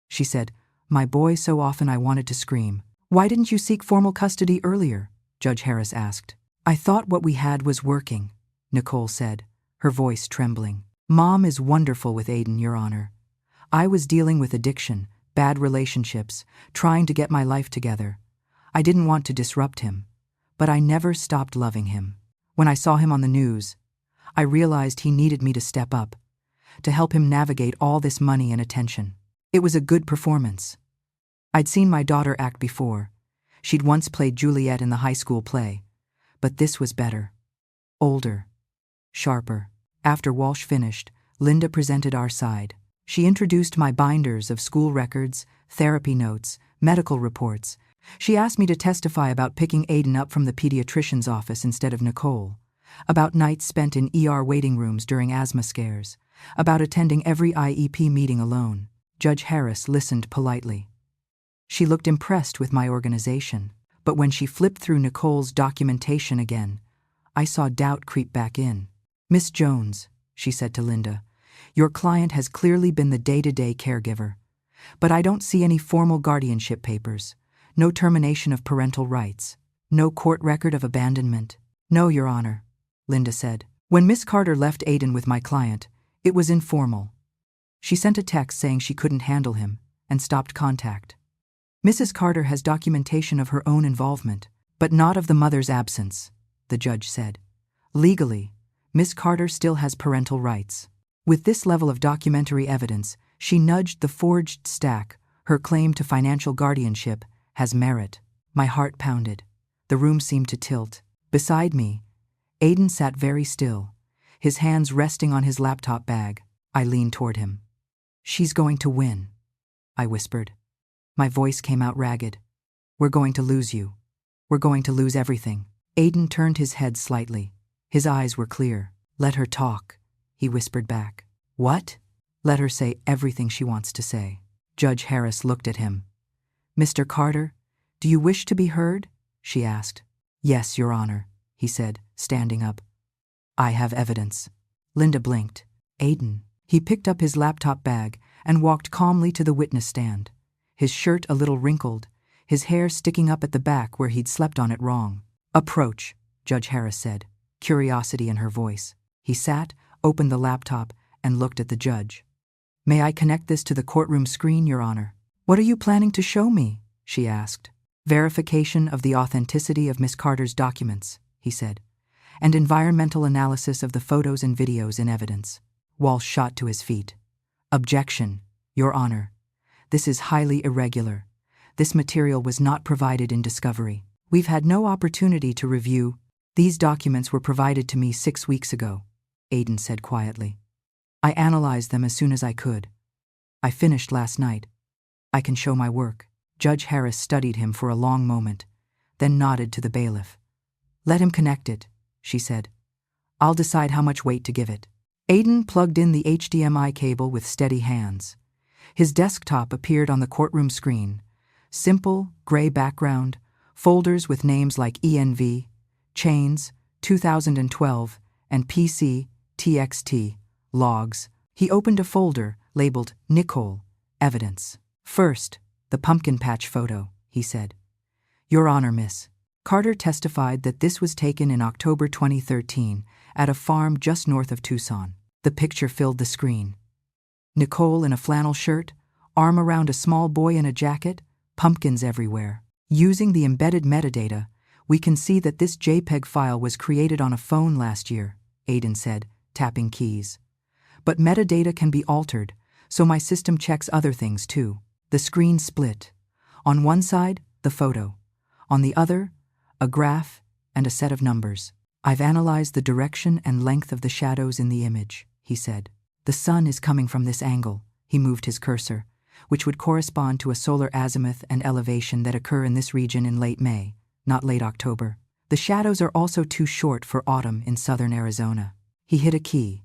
She said, "My boy, so often I wanted to scream." "Why didn't you seek formal custody earlier?" Judge Harris asked. "I thought what we had was working," Nicole said, her voice trembling. "Mom is wonderful with Aiden, Your Honor. I was dealing with addiction, bad relationships, trying to get my life together. I didn't want to disrupt him, but I never stopped loving him. When I saw him on the news, I realized he needed me to step up, to help him navigate all this money and attention. It was a good performance. I'd seen my daughter act before. She'd once played Juliet in the high school play, but this was better. Older. Sharper." After Walsh finished, Linda presented our side. She introduced my binders of school records, therapy notes, medical reports. She asked me to testify about picking Aiden up from the pediatrician's office instead of Nicole, about nights spent in ER waiting rooms during asthma scares, about attending every IEP meeting alone. Judge Harris listened politely. She looked impressed with my organization, but when she flipped through Nicole's documentation again, I saw doubt creep back in. "Miss Jones," she said to Linda, "your client has clearly been the day-to-day caregiver, but I don't see any formal guardianship papers, no termination of parental rights, no court record of abandonment." "No, Your Honor," Linda said. "When Miss Carter left Aiden with my client, it was informal. She sent a text saying she couldn't handle him and stopped contact. Mrs. Carter has documentation of her own involvement, but not of the mother's absence," the judge said. "Legally, Miss Carter still has parental rights." With this level of documentary evidence, she nudged the forged stack. Her claim to financial guardianship has merit. My heart pounded. The room seemed to tilt. Beside me, Aiden sat very still, his hands resting on his laptop bag. I leaned toward him. "She's going to win," I whispered. My voice came out ragged. "We're going to lose you. We're going to lose everything." Aiden turned his head slightly. His eyes were clear. Let her talk, he whispered back. What? Let her say everything she wants to say. Judge Harris looked at him. Mr. Carter, do you wish to be heard? She asked. Yes, Your Honor, he said, standing up. I have evidence. Linda blinked. Aiden. He picked up his laptop bag and walked calmly to the witness stand, his shirt a little wrinkled, his hair sticking up at the back where he'd slept on it wrong. Approach, Judge Harris said, curiosity in her voice. He sat, opened the laptop, and looked at the judge. May I connect this to the courtroom screen, Your Honor? What are you planning to show me? She asked. Verification of the authenticity of Miss Carter's documents, he said, and environmental analysis of the photos and videos in evidence. Walsh shot to his feet. Objection, Your Honor. This is highly irregular. This material was not provided in discovery. We've had no opportunity to review. These documents were provided to me 6 weeks ago, Aiden said quietly. I analyzed them as soon as I could. I finished last night. I can show my work. Judge Harris studied him for a long moment, then nodded to the bailiff. Let him connect it, she said. I'll decide how much weight to give it. Aiden plugged in the HDMI cable with steady hands. His desktop appeared on the courtroom screen. Simple, gray background, folders with names like ENV, Chains, 2012, and PC, TXT, logs. He opened a folder labeled Nicole, Evidence. First, the pumpkin patch photo, he said. Your Honor, Miss. Carter testified that this was taken in October 2013 at a farm just north of Tucson. The picture filled the screen. Nicole in a flannel shirt, arm around a small boy in a jacket, pumpkins everywhere. Using the embedded metadata, we can see that this JPEG file was created on a phone last year, Aiden said, tapping keys. But metadata can be altered, so my system checks other things too. The screen split. On one side, the photo. On the other, a graph and a set of numbers. I've analyzed the direction and length of the shadows in the image, he said. The sun is coming from this angle, he moved his cursor, which would correspond to a solar azimuth and elevation that occur in this region in late May, not late October. The shadows are also too short for autumn in southern Arizona. He hit a key.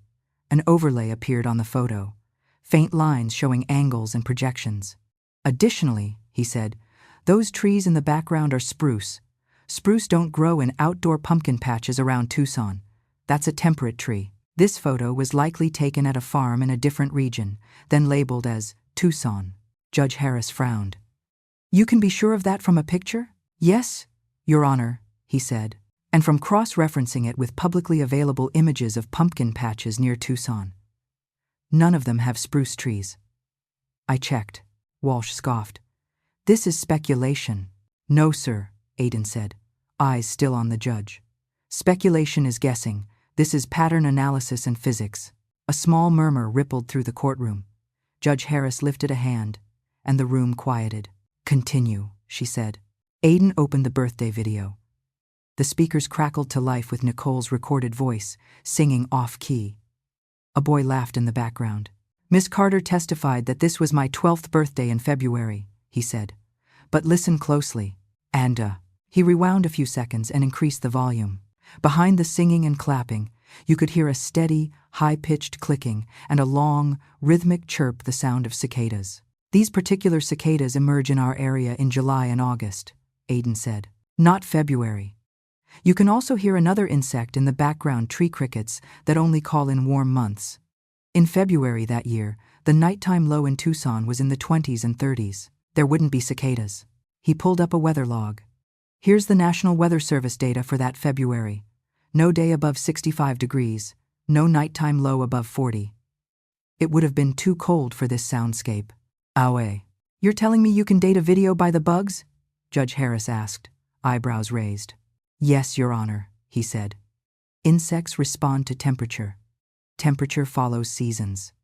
An overlay appeared on the photo, faint lines showing angles and projections. Additionally, he said, those trees in the background are spruce. Spruce don't grow in outdoor pumpkin patches around Tucson. That's a temperate tree. This photo was likely taken at a farm in a different region, then labeled as Tucson. Judge Harris frowned. You can be sure of that from a picture? Yes, Your Honor, he said, and from cross-referencing it with publicly available images of pumpkin patches near Tucson. None of them have spruce trees. I checked. Walsh scoffed. This is speculation. No, sir, Aiden said, eyes still on the judge. Speculation is guessing. This is pattern analysis and physics. A small murmur rippled through the courtroom. Judge Harris lifted a hand, and the room quieted. Continue, she said. Aiden opened the birthday video. The speakers crackled to life with Nicole's recorded voice, singing off-key. A boy laughed in the background. Miss Carter testified that this was my 12th birthday in February, he said. But listen closely. And, he rewound a few seconds and increased the volume. Behind the singing and clapping, you could hear a steady, high-pitched clicking and a long, rhythmic chirp, the sound of cicadas. These particular cicadas emerge in our area in July and August, Aiden said. Not February. You can also hear another insect in the background, tree crickets, that only call in warm months. In February that year, the nighttime low in Tucson was in the 20s and 30s. There wouldn't be cicadas. He pulled up a weather log. Here's the National Weather Service data for that February. No day above 65 degrees, no nighttime low above 40. It would have been too cold for this soundscape. Awe. You're telling me you can date a video by the bugs? Judge Harris asked, eyebrows raised. Yes, Your Honor, he said. Insects respond to temperature. Temperature follows seasons.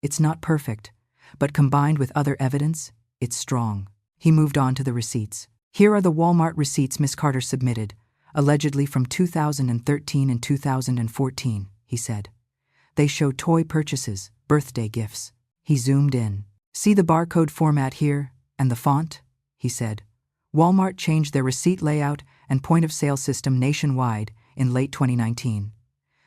It's not perfect, but combined with other evidence, it's strong. He moved on to the receipts. Here are the Walmart receipts Miss Carter submitted, allegedly from 2013 and 2014, he said. They show toy purchases, birthday gifts. He zoomed in. See the barcode format here, and the font? He said. Walmart changed their receipt layout and point-of-sale system nationwide in late 2019.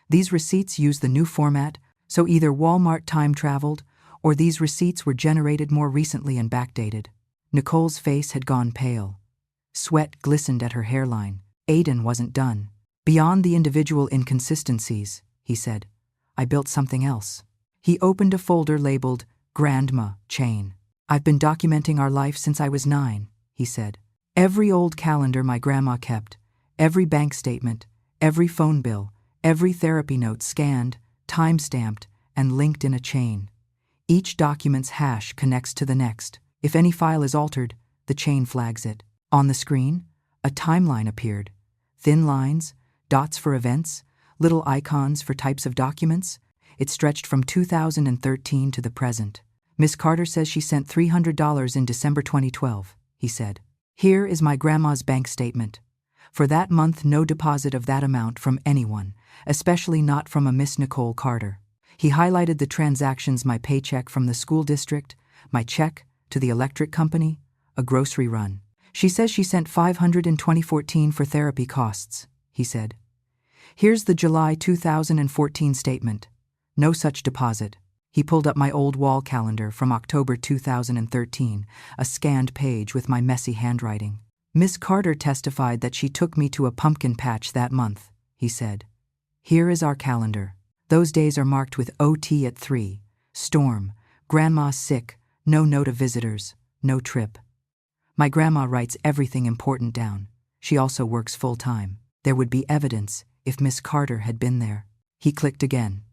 These receipts use the new format, so either Walmart time-traveled or these receipts were generated more recently and backdated. Nicole's face had gone pale. Sweat glistened at her hairline. Aiden wasn't done. Beyond the individual inconsistencies, he said, I built something else. He opened a folder labeled Grandma Chain. I've been documenting our life since I was 9, he said. Every old calendar my grandma kept, every bank statement, every phone bill, every therapy note scanned, time-stamped, and linked in a chain. Each document's hash connects to the next. If any file is altered, the chain flags it. On the screen, a timeline appeared. Thin lines, dots for events, little icons for types of documents. It stretched from 2013 to the present. Miss Carter says she sent $300 in December 2012, he said. Here is my grandma's bank statement. For that month, no deposit of that amount from anyone, especially not from a Miss Nicole Carter. He highlighted the transactions: my paycheck from the school district, my check to the electric company, a grocery run. She says she sent $500 in 2014 for therapy costs, he said. Here's the July 2014 statement. No such deposit. He pulled up my old wall calendar from October 2013, a scanned page with my messy handwriting. Miss Carter testified that she took me to a pumpkin patch that month, he said. Here is our calendar. Those days are marked with OT at 3, storm, grandma sick, no note of visitors, no trip. My grandma writes everything important down. She also works full-time. There would be evidence if Miss Carter had been there. He clicked again.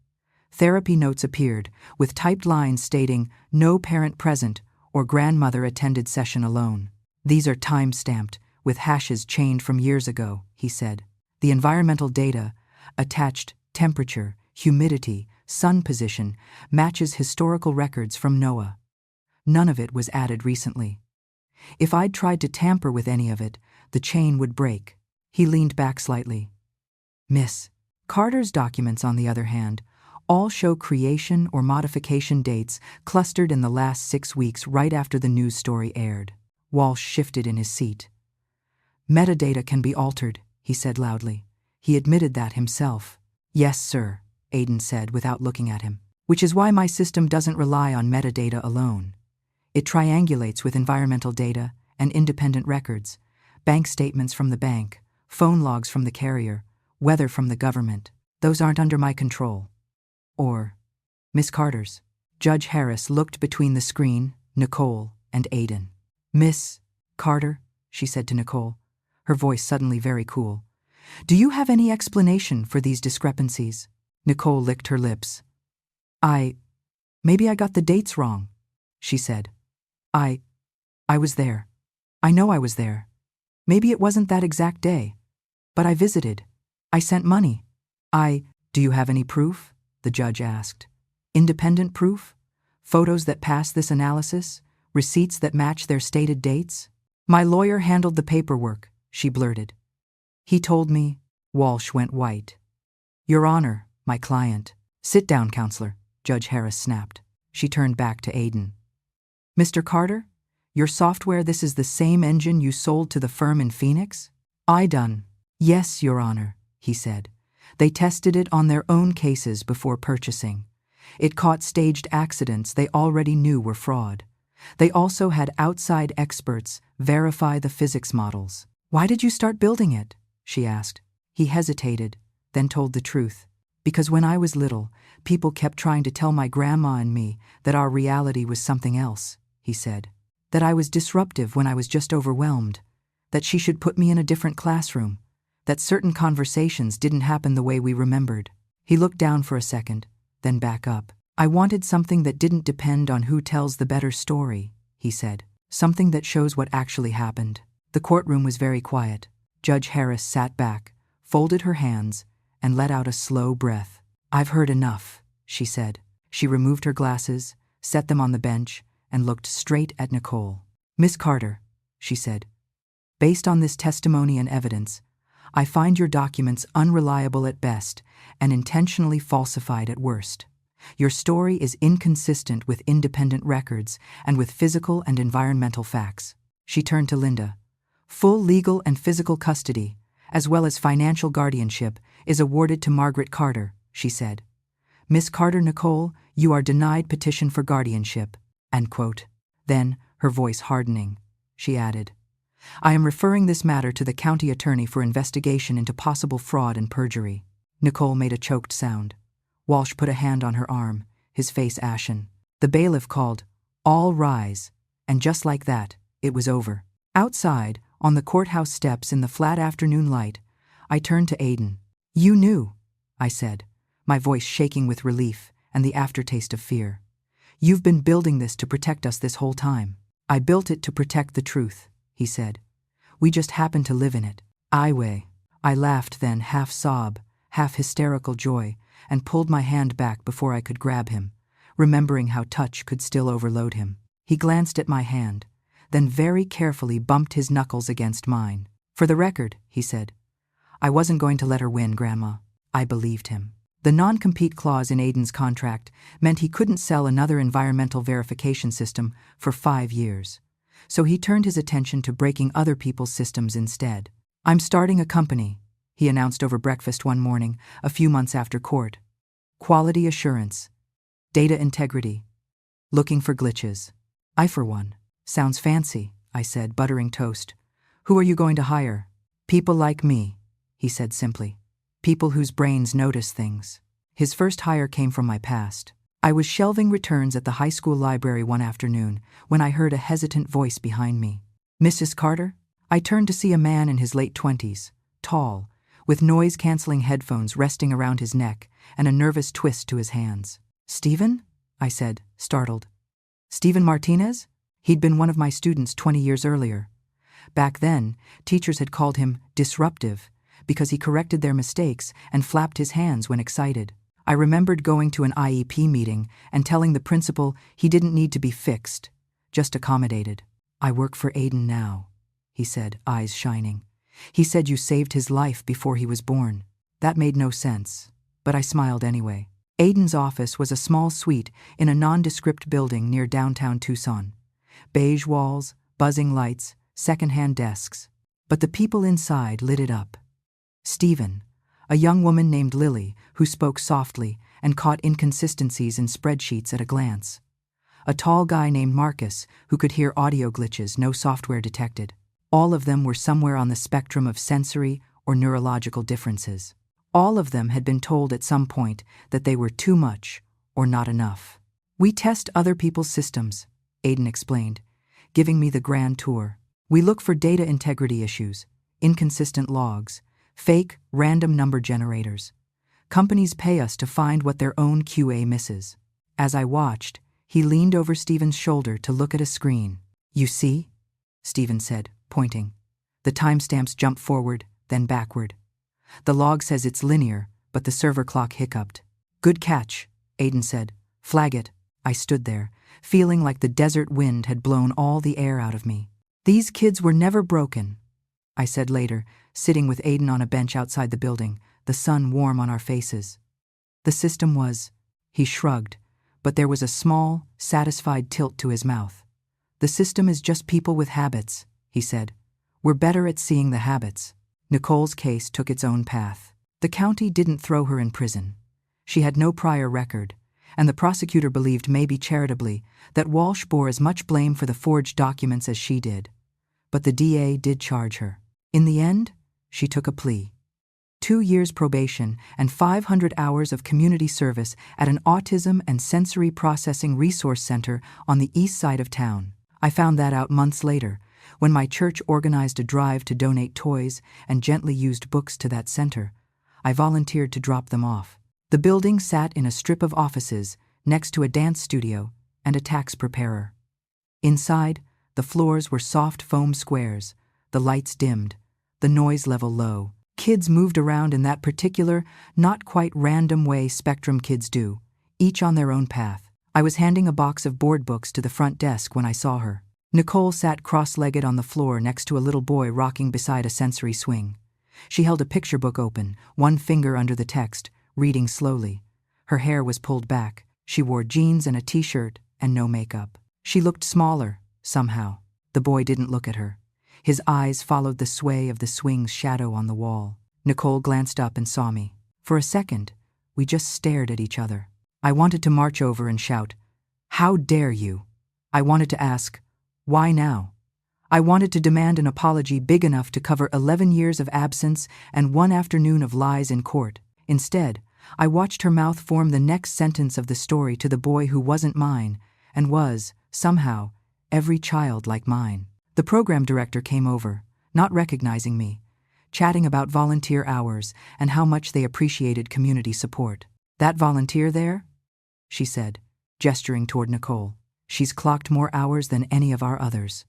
Therapy notes appeared, with typed lines stating, no parent present or grandmother attended session alone. These are time-stamped, with hashes chained from years ago, he said. The environmental data, attached temperature, humidity, sun position, matches historical records from NOAA. None of it was added recently. If I'd tried to tamper with any of it, the chain would break. He leaned back slightly. Miss Carter's documents, on the other hand, all show creation or modification dates clustered in the last 6 weeks right after the news story aired. Walsh shifted in his seat. Metadata can be altered, he said loudly. He admitted that himself. Yes, sir, Aiden said without looking at him. Which is why my system doesn't rely on metadata alone. It triangulates with environmental data and independent records, bank statements from the bank, phone logs from the carrier, weather from the government. Those aren't under my control. Or Miss Carter's. Judge Harris looked between the screen, Nicole, and Aiden. Miss Carter, she said to Nicole, her voice suddenly very cool. Do you have any explanation for these discrepancies? Nicole licked her lips. Maybe I got the dates wrong, she said. I was there. I know I was there. Maybe it wasn't that exact day. But I visited. I sent money. Do you have any proof? The judge asked. Independent proof? Photos that pass this analysis? Receipts that match their stated dates? My lawyer handled the paperwork, she blurted. He told me. Walsh went white. Your Honor, my client. Sit down, counselor, Judge Harris snapped. She turned back to Aiden. Mr. Carter, your software, this is the same engine you sold to the firm in Phoenix? I done. Yes, Your Honor, he said. They tested it on their own cases before purchasing. It caught staged accidents they already knew were fraud. They also had outside experts verify the physics models. Why did you start building it? She asked. He hesitated, then told the truth. Because when I was little, people kept trying to tell my grandma and me that our reality was something else, he said. That I was disruptive when I was just overwhelmed. That she should put me in a different classroom. That certain conversations didn't happen the way we remembered. He looked down for a second, then back up. I wanted something that didn't depend on who tells the better story, he said. Something that shows what actually happened. The courtroom was very quiet. Judge Harris sat back, folded her hands, and let out a slow breath. I've heard enough, she said. She removed her glasses, set them on the bench, and looked straight at Nicole. Miss Carter, she said, based on this testimony and evidence, I find your documents unreliable at best and intentionally falsified at worst. Your story is inconsistent with independent records and with physical and environmental facts. She turned to Linda. Full legal and physical custody, as well as financial guardianship, is awarded to Margaret Carter, she said. "Miss Carter Nicole, you are denied petition for guardianship." End quote. Then, her voice hardening, she added, "I am referring this matter to the county attorney for investigation into possible fraud and perjury." Nicole made a choked sound. Walsh put a hand on her arm, his face ashen. The bailiff called, "All rise," and just like that, it was over. Outside, on the courthouse steps in the flat afternoon light, I turned to Aiden. "You knew," I said, my voice shaking with relief and the aftertaste of fear. "You've been building this to protect us this whole time." "I built it to protect the truth," he said. "We just happen to live in it." I laughed then, half sob, half hysterical joy, and pulled my hand back before I could grab him, remembering how touch could still overload him. He glanced at my hand, then very carefully bumped his knuckles against mine. "For the record," he said, "I wasn't going to let her win, Grandma." I believed him. The non-compete clause in Aiden's contract meant he couldn't sell another environmental verification system for 5 years. So he turned his attention to breaking other people's systems instead. "I'm starting a company," he announced over breakfast one morning, a few months after court. "Quality assurance. Data integrity. Looking for glitches." "I, for one." "Sounds fancy," I said, buttering toast. "Who are you going to hire?" "People like me," he said simply. "People whose brains notice things." His first hire came from my past. I was shelving returns at the high school library one afternoon when I heard a hesitant voice behind me. "Mrs. Carter?" I turned to see a man in his late 20s, tall, with noise-canceling headphones resting around his neck and a nervous twist to his hands. "Stephen?" I said, startled. "Stephen Martinez?" He'd been one of my students 20 years earlier. Back then, teachers had called him disruptive because he corrected their mistakes and flapped his hands when excited. I remembered going to an IEP meeting and telling the principal he didn't need to be fixed, just accommodated. "I work for Aiden now," he said, eyes shining. "He said you saved his life before he was born." That made no sense, but I smiled anyway. Aiden's office was a small suite in a nondescript building near downtown Tucson. Beige walls, buzzing lights, second-hand desks. But the people inside lit it up. Stephen, a young woman named Lily who spoke softly and caught inconsistencies in spreadsheets at a glance. A tall guy named Marcus who could hear audio glitches no software detected. All of them were somewhere on the spectrum of sensory or neurological differences. All of them had been told at some point that they were too much or not enough. "We test other people's systems," Aiden explained, giving me the grand tour. "We look for data integrity issues, inconsistent logs, fake, random number generators. Companies pay us to find what their own QA misses." As I watched, he leaned over Stephen's shoulder to look at a screen. "You see?" Stephen said, pointing. "The timestamps jump forward, then backward. The log says it's linear, but the server clock hiccuped." "Good catch," Aiden said. "Flag it." I stood there, feeling like the desert wind had blown all the air out of me. "These kids were never broken," I said later, sitting with Aiden on a bench outside the building, the sun warm on our faces. "The system was," he shrugged, but there was a small, satisfied tilt to his mouth. "The system is just people with habits," he said. "We're better at seeing the habits." Nicole's case took its own path. The county didn't throw her in prison. She had no prior record, and the prosecutor believed, maybe charitably, that Walsh bore as much blame for the forged documents as she did. But the DA did charge her. In the end, she took a plea. 2 years probation and 500 hours of community service at an autism and sensory processing resource center on the east side of town. I found that out months later, when my church organized a drive to donate toys and gently used books to that center. I volunteered to drop them off. The building sat in a strip of offices next to a dance studio and a tax preparer. Inside, the floors were soft foam squares, the lights dimmed, the noise level low. Kids moved around in that particular, not quite random way Spectrum kids do, each on their own path. I was handing a box of board books to the front desk when I saw her. Nicole sat cross-legged on the floor next to a little boy rocking beside a sensory swing. She held a picture book open, one finger under the text, reading slowly. Her hair was pulled back. She wore jeans and a t-shirt and no makeup. She looked smaller, somehow. The boy didn't look at her. His eyes followed the sway of the swing's shadow on the wall. Nicole glanced up and saw me. For a second, We just stared at each other. I wanted to march over and shout, "How dare you?" I wanted to ask, "Why now?" I wanted to demand an apology big enough to cover 11 years of absence and 1 afternoon of lies in court. Instead, I watched her mouth form the next sentence of the story to the boy who wasn't mine, and was, somehow, every child like mine. The program director came over, not recognizing me, chatting about volunteer hours and how much they appreciated community support. "That volunteer there?" she said, gesturing toward Nicole. "She's clocked more hours than any of our others.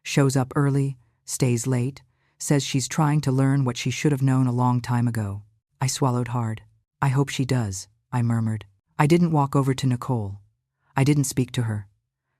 Shows up early, stays late, says she's trying to learn what she should have known a long time ago." I swallowed hard. "I hope she does," I murmured. I didn't walk over to Nicole. I didn't speak to her.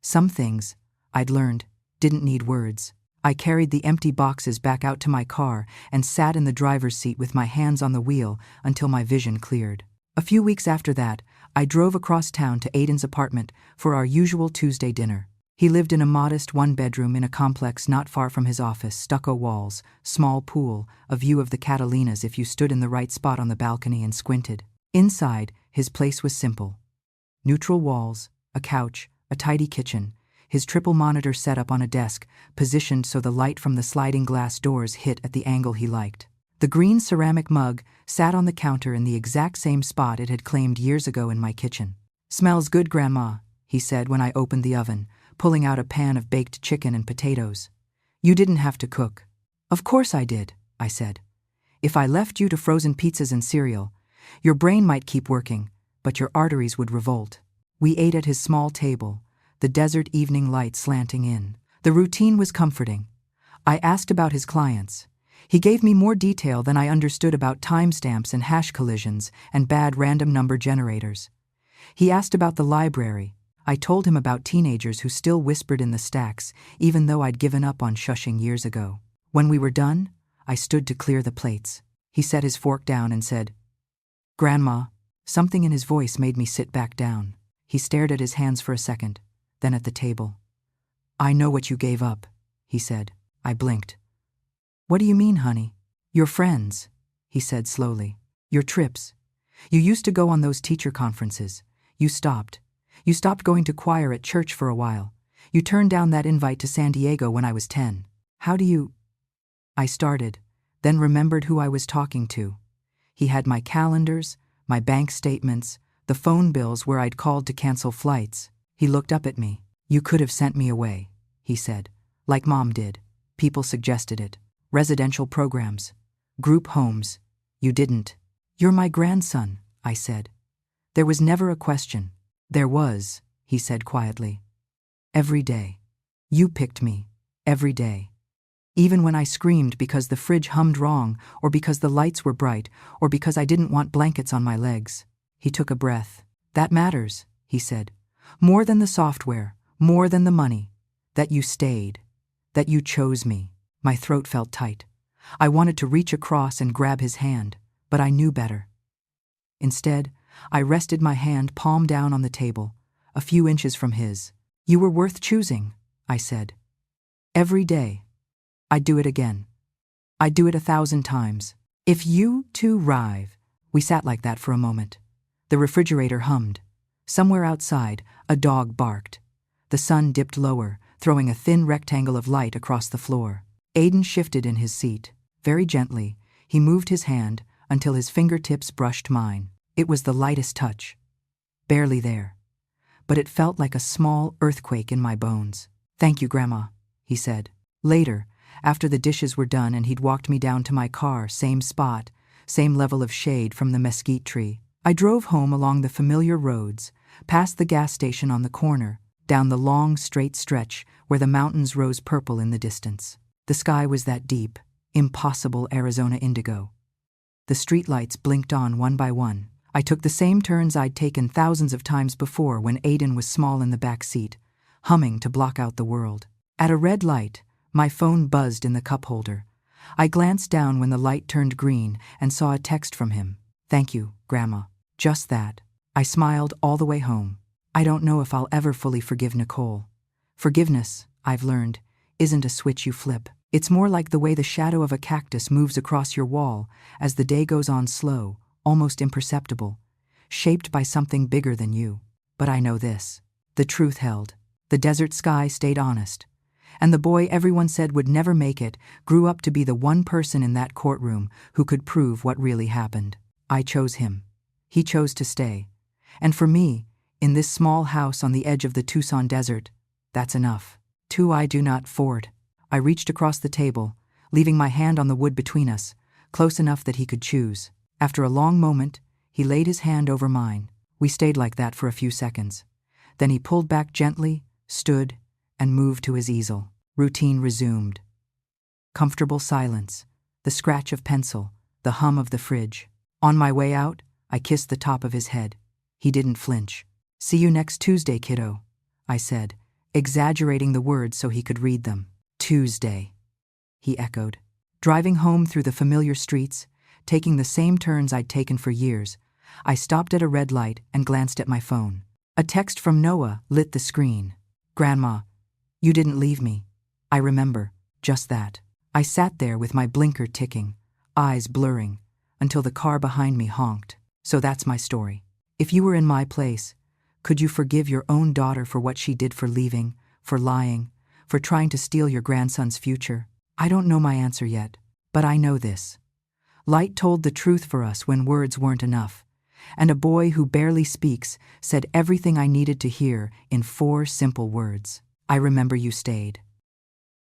Some things, I'd learned, didn't need words. I carried the empty boxes back out to my car and sat in the driver's seat with my hands on the wheel until my vision cleared. A few weeks after that, I drove across town to Aiden's apartment for our usual Tuesday dinner. He lived in a modest 1-bedroom in a complex not far from his office, stucco walls, small pool, a view of the Catalinas if you stood in the right spot on the balcony and squinted. Inside, his place was simple. Neutral walls, a couch, a tidy kitchen, his triple monitor set up on a desk, positioned so the light from the sliding glass doors hit at the angle he liked. The green ceramic mug sat on the counter in the exact same spot it had claimed years ago in my kitchen. "Smells good, Grandma," he said when I opened the oven, pulling out a pan of baked chicken and potatoes. "You didn't have to cook." "Of course I did," I said. "If I left you to frozen pizzas and cereal, your brain might keep working, but your arteries would revolt." We ate at his small table, the desert evening light slanting in. The routine was comforting. I asked about his clients. He gave me more detail than I understood about timestamps and hash collisions and bad random number generators. He asked about the library. I told him about teenagers who still whispered in the stacks, even though I'd given up on shushing years ago. When we were done, I stood to clear the plates. He set his fork down and said, "Grandma." Something in his voice made me sit back down. He stared at his hands for a second, then at the table. "I know what you gave up," he said. I blinked. "What do you mean, honey?" "Your friends," he said slowly. "Your trips. You used to go on those teacher conferences. You stopped. You stopped going to choir at church for a while. You turned down that invite to San Diego when I was 10. How do you—" I started, then remembered who I was talking to. He had my calendars, my bank statements, the phone bills where I'd called to cancel flights. He looked up at me. "You could have sent me away," he said. "Like Mom did. People suggested it. Residential programs. Group homes. You didn't." "You're my grandson," I said. There was never a question. "There was," he said quietly. "Every day. You picked me. Every day. Even when I screamed because the fridge hummed wrong, or because the lights were bright, or because I didn't want blankets on my legs." He took a breath. "That matters," he said. "More than the software, more than the money. That you stayed. That you chose me." My throat felt tight. I wanted to reach across and grab his hand, but I knew better. Instead, I rested my hand palm down on the table, a few inches from his. "You were worth choosing," I said. "Every day. I'd do it again. I'd do it 1,000 times. If you too rive." We sat like that for a moment. The refrigerator hummed. Somewhere outside, a dog barked. The sun dipped lower, throwing a thin rectangle of light across the floor. Aiden shifted in his seat. Very gently, he moved his hand until his fingertips brushed mine. It was the lightest touch. Barely there. But it felt like a small earthquake in my bones. "Thank you, Grandma," he said. Later, after the dishes were done and he'd walked me down to my car, same spot, same level of shade from the mesquite tree, I drove home along the familiar roads, past the gas station on the corner, down the long, straight stretch where the mountains rose purple in the distance. The sky was that deep, impossible Arizona indigo. The streetlights blinked on one by one. I took the same turns I'd taken thousands of times before when Aiden was small in the back seat, humming to block out the world. At a red light, my phone buzzed in the cup holder. I glanced down when the light turned green and saw a text from him. "Thank you, Grandma." Just that. I smiled all the way home. I don't know if I'll ever fully forgive Nicole. Forgiveness, I've learned, isn't a switch you flip. It's more like the way the shadow of a cactus moves across your wall as the day goes on slow, almost imperceptible, shaped by something bigger than you. But I know this. The truth held. The desert sky stayed honest. And the boy everyone said would never make it grew up to be the one person in that courtroom who could prove what really happened. I chose him. He chose to stay. And for me, in this small house on the edge of the Tucson desert, that's enough. I do not Ford. I reached across the table, leaving my hand on the wood between us, close enough that he could choose. After a long moment, he laid his hand over mine. We stayed like that for a few seconds. Then he pulled back gently, stood, and moved to his easel. Routine resumed. Comfortable silence, the scratch of pencil, the hum of the fridge. On my way out, I kissed the top of his head. He didn't flinch. "See you next Tuesday, kiddo," I said, exaggerating the words so he could read them. "Tuesday," he echoed. Driving home through the familiar streets, taking the same turns I'd taken for years, I stopped at a red light and glanced at my phone. A text from Noah lit the screen. "Grandma, you didn't leave me." I remember, just that. I sat there with my blinker ticking, eyes blurring, until the car behind me honked. So that's my story. If you were in my place, could you forgive your own daughter for what she did, for leaving, for lying, for trying to steal your grandson's future? I don't know my answer yet, but I know this. Light told the truth for us when words weren't enough, and a boy who barely speaks said everything I needed to hear in 4 simple words. I remember you stayed.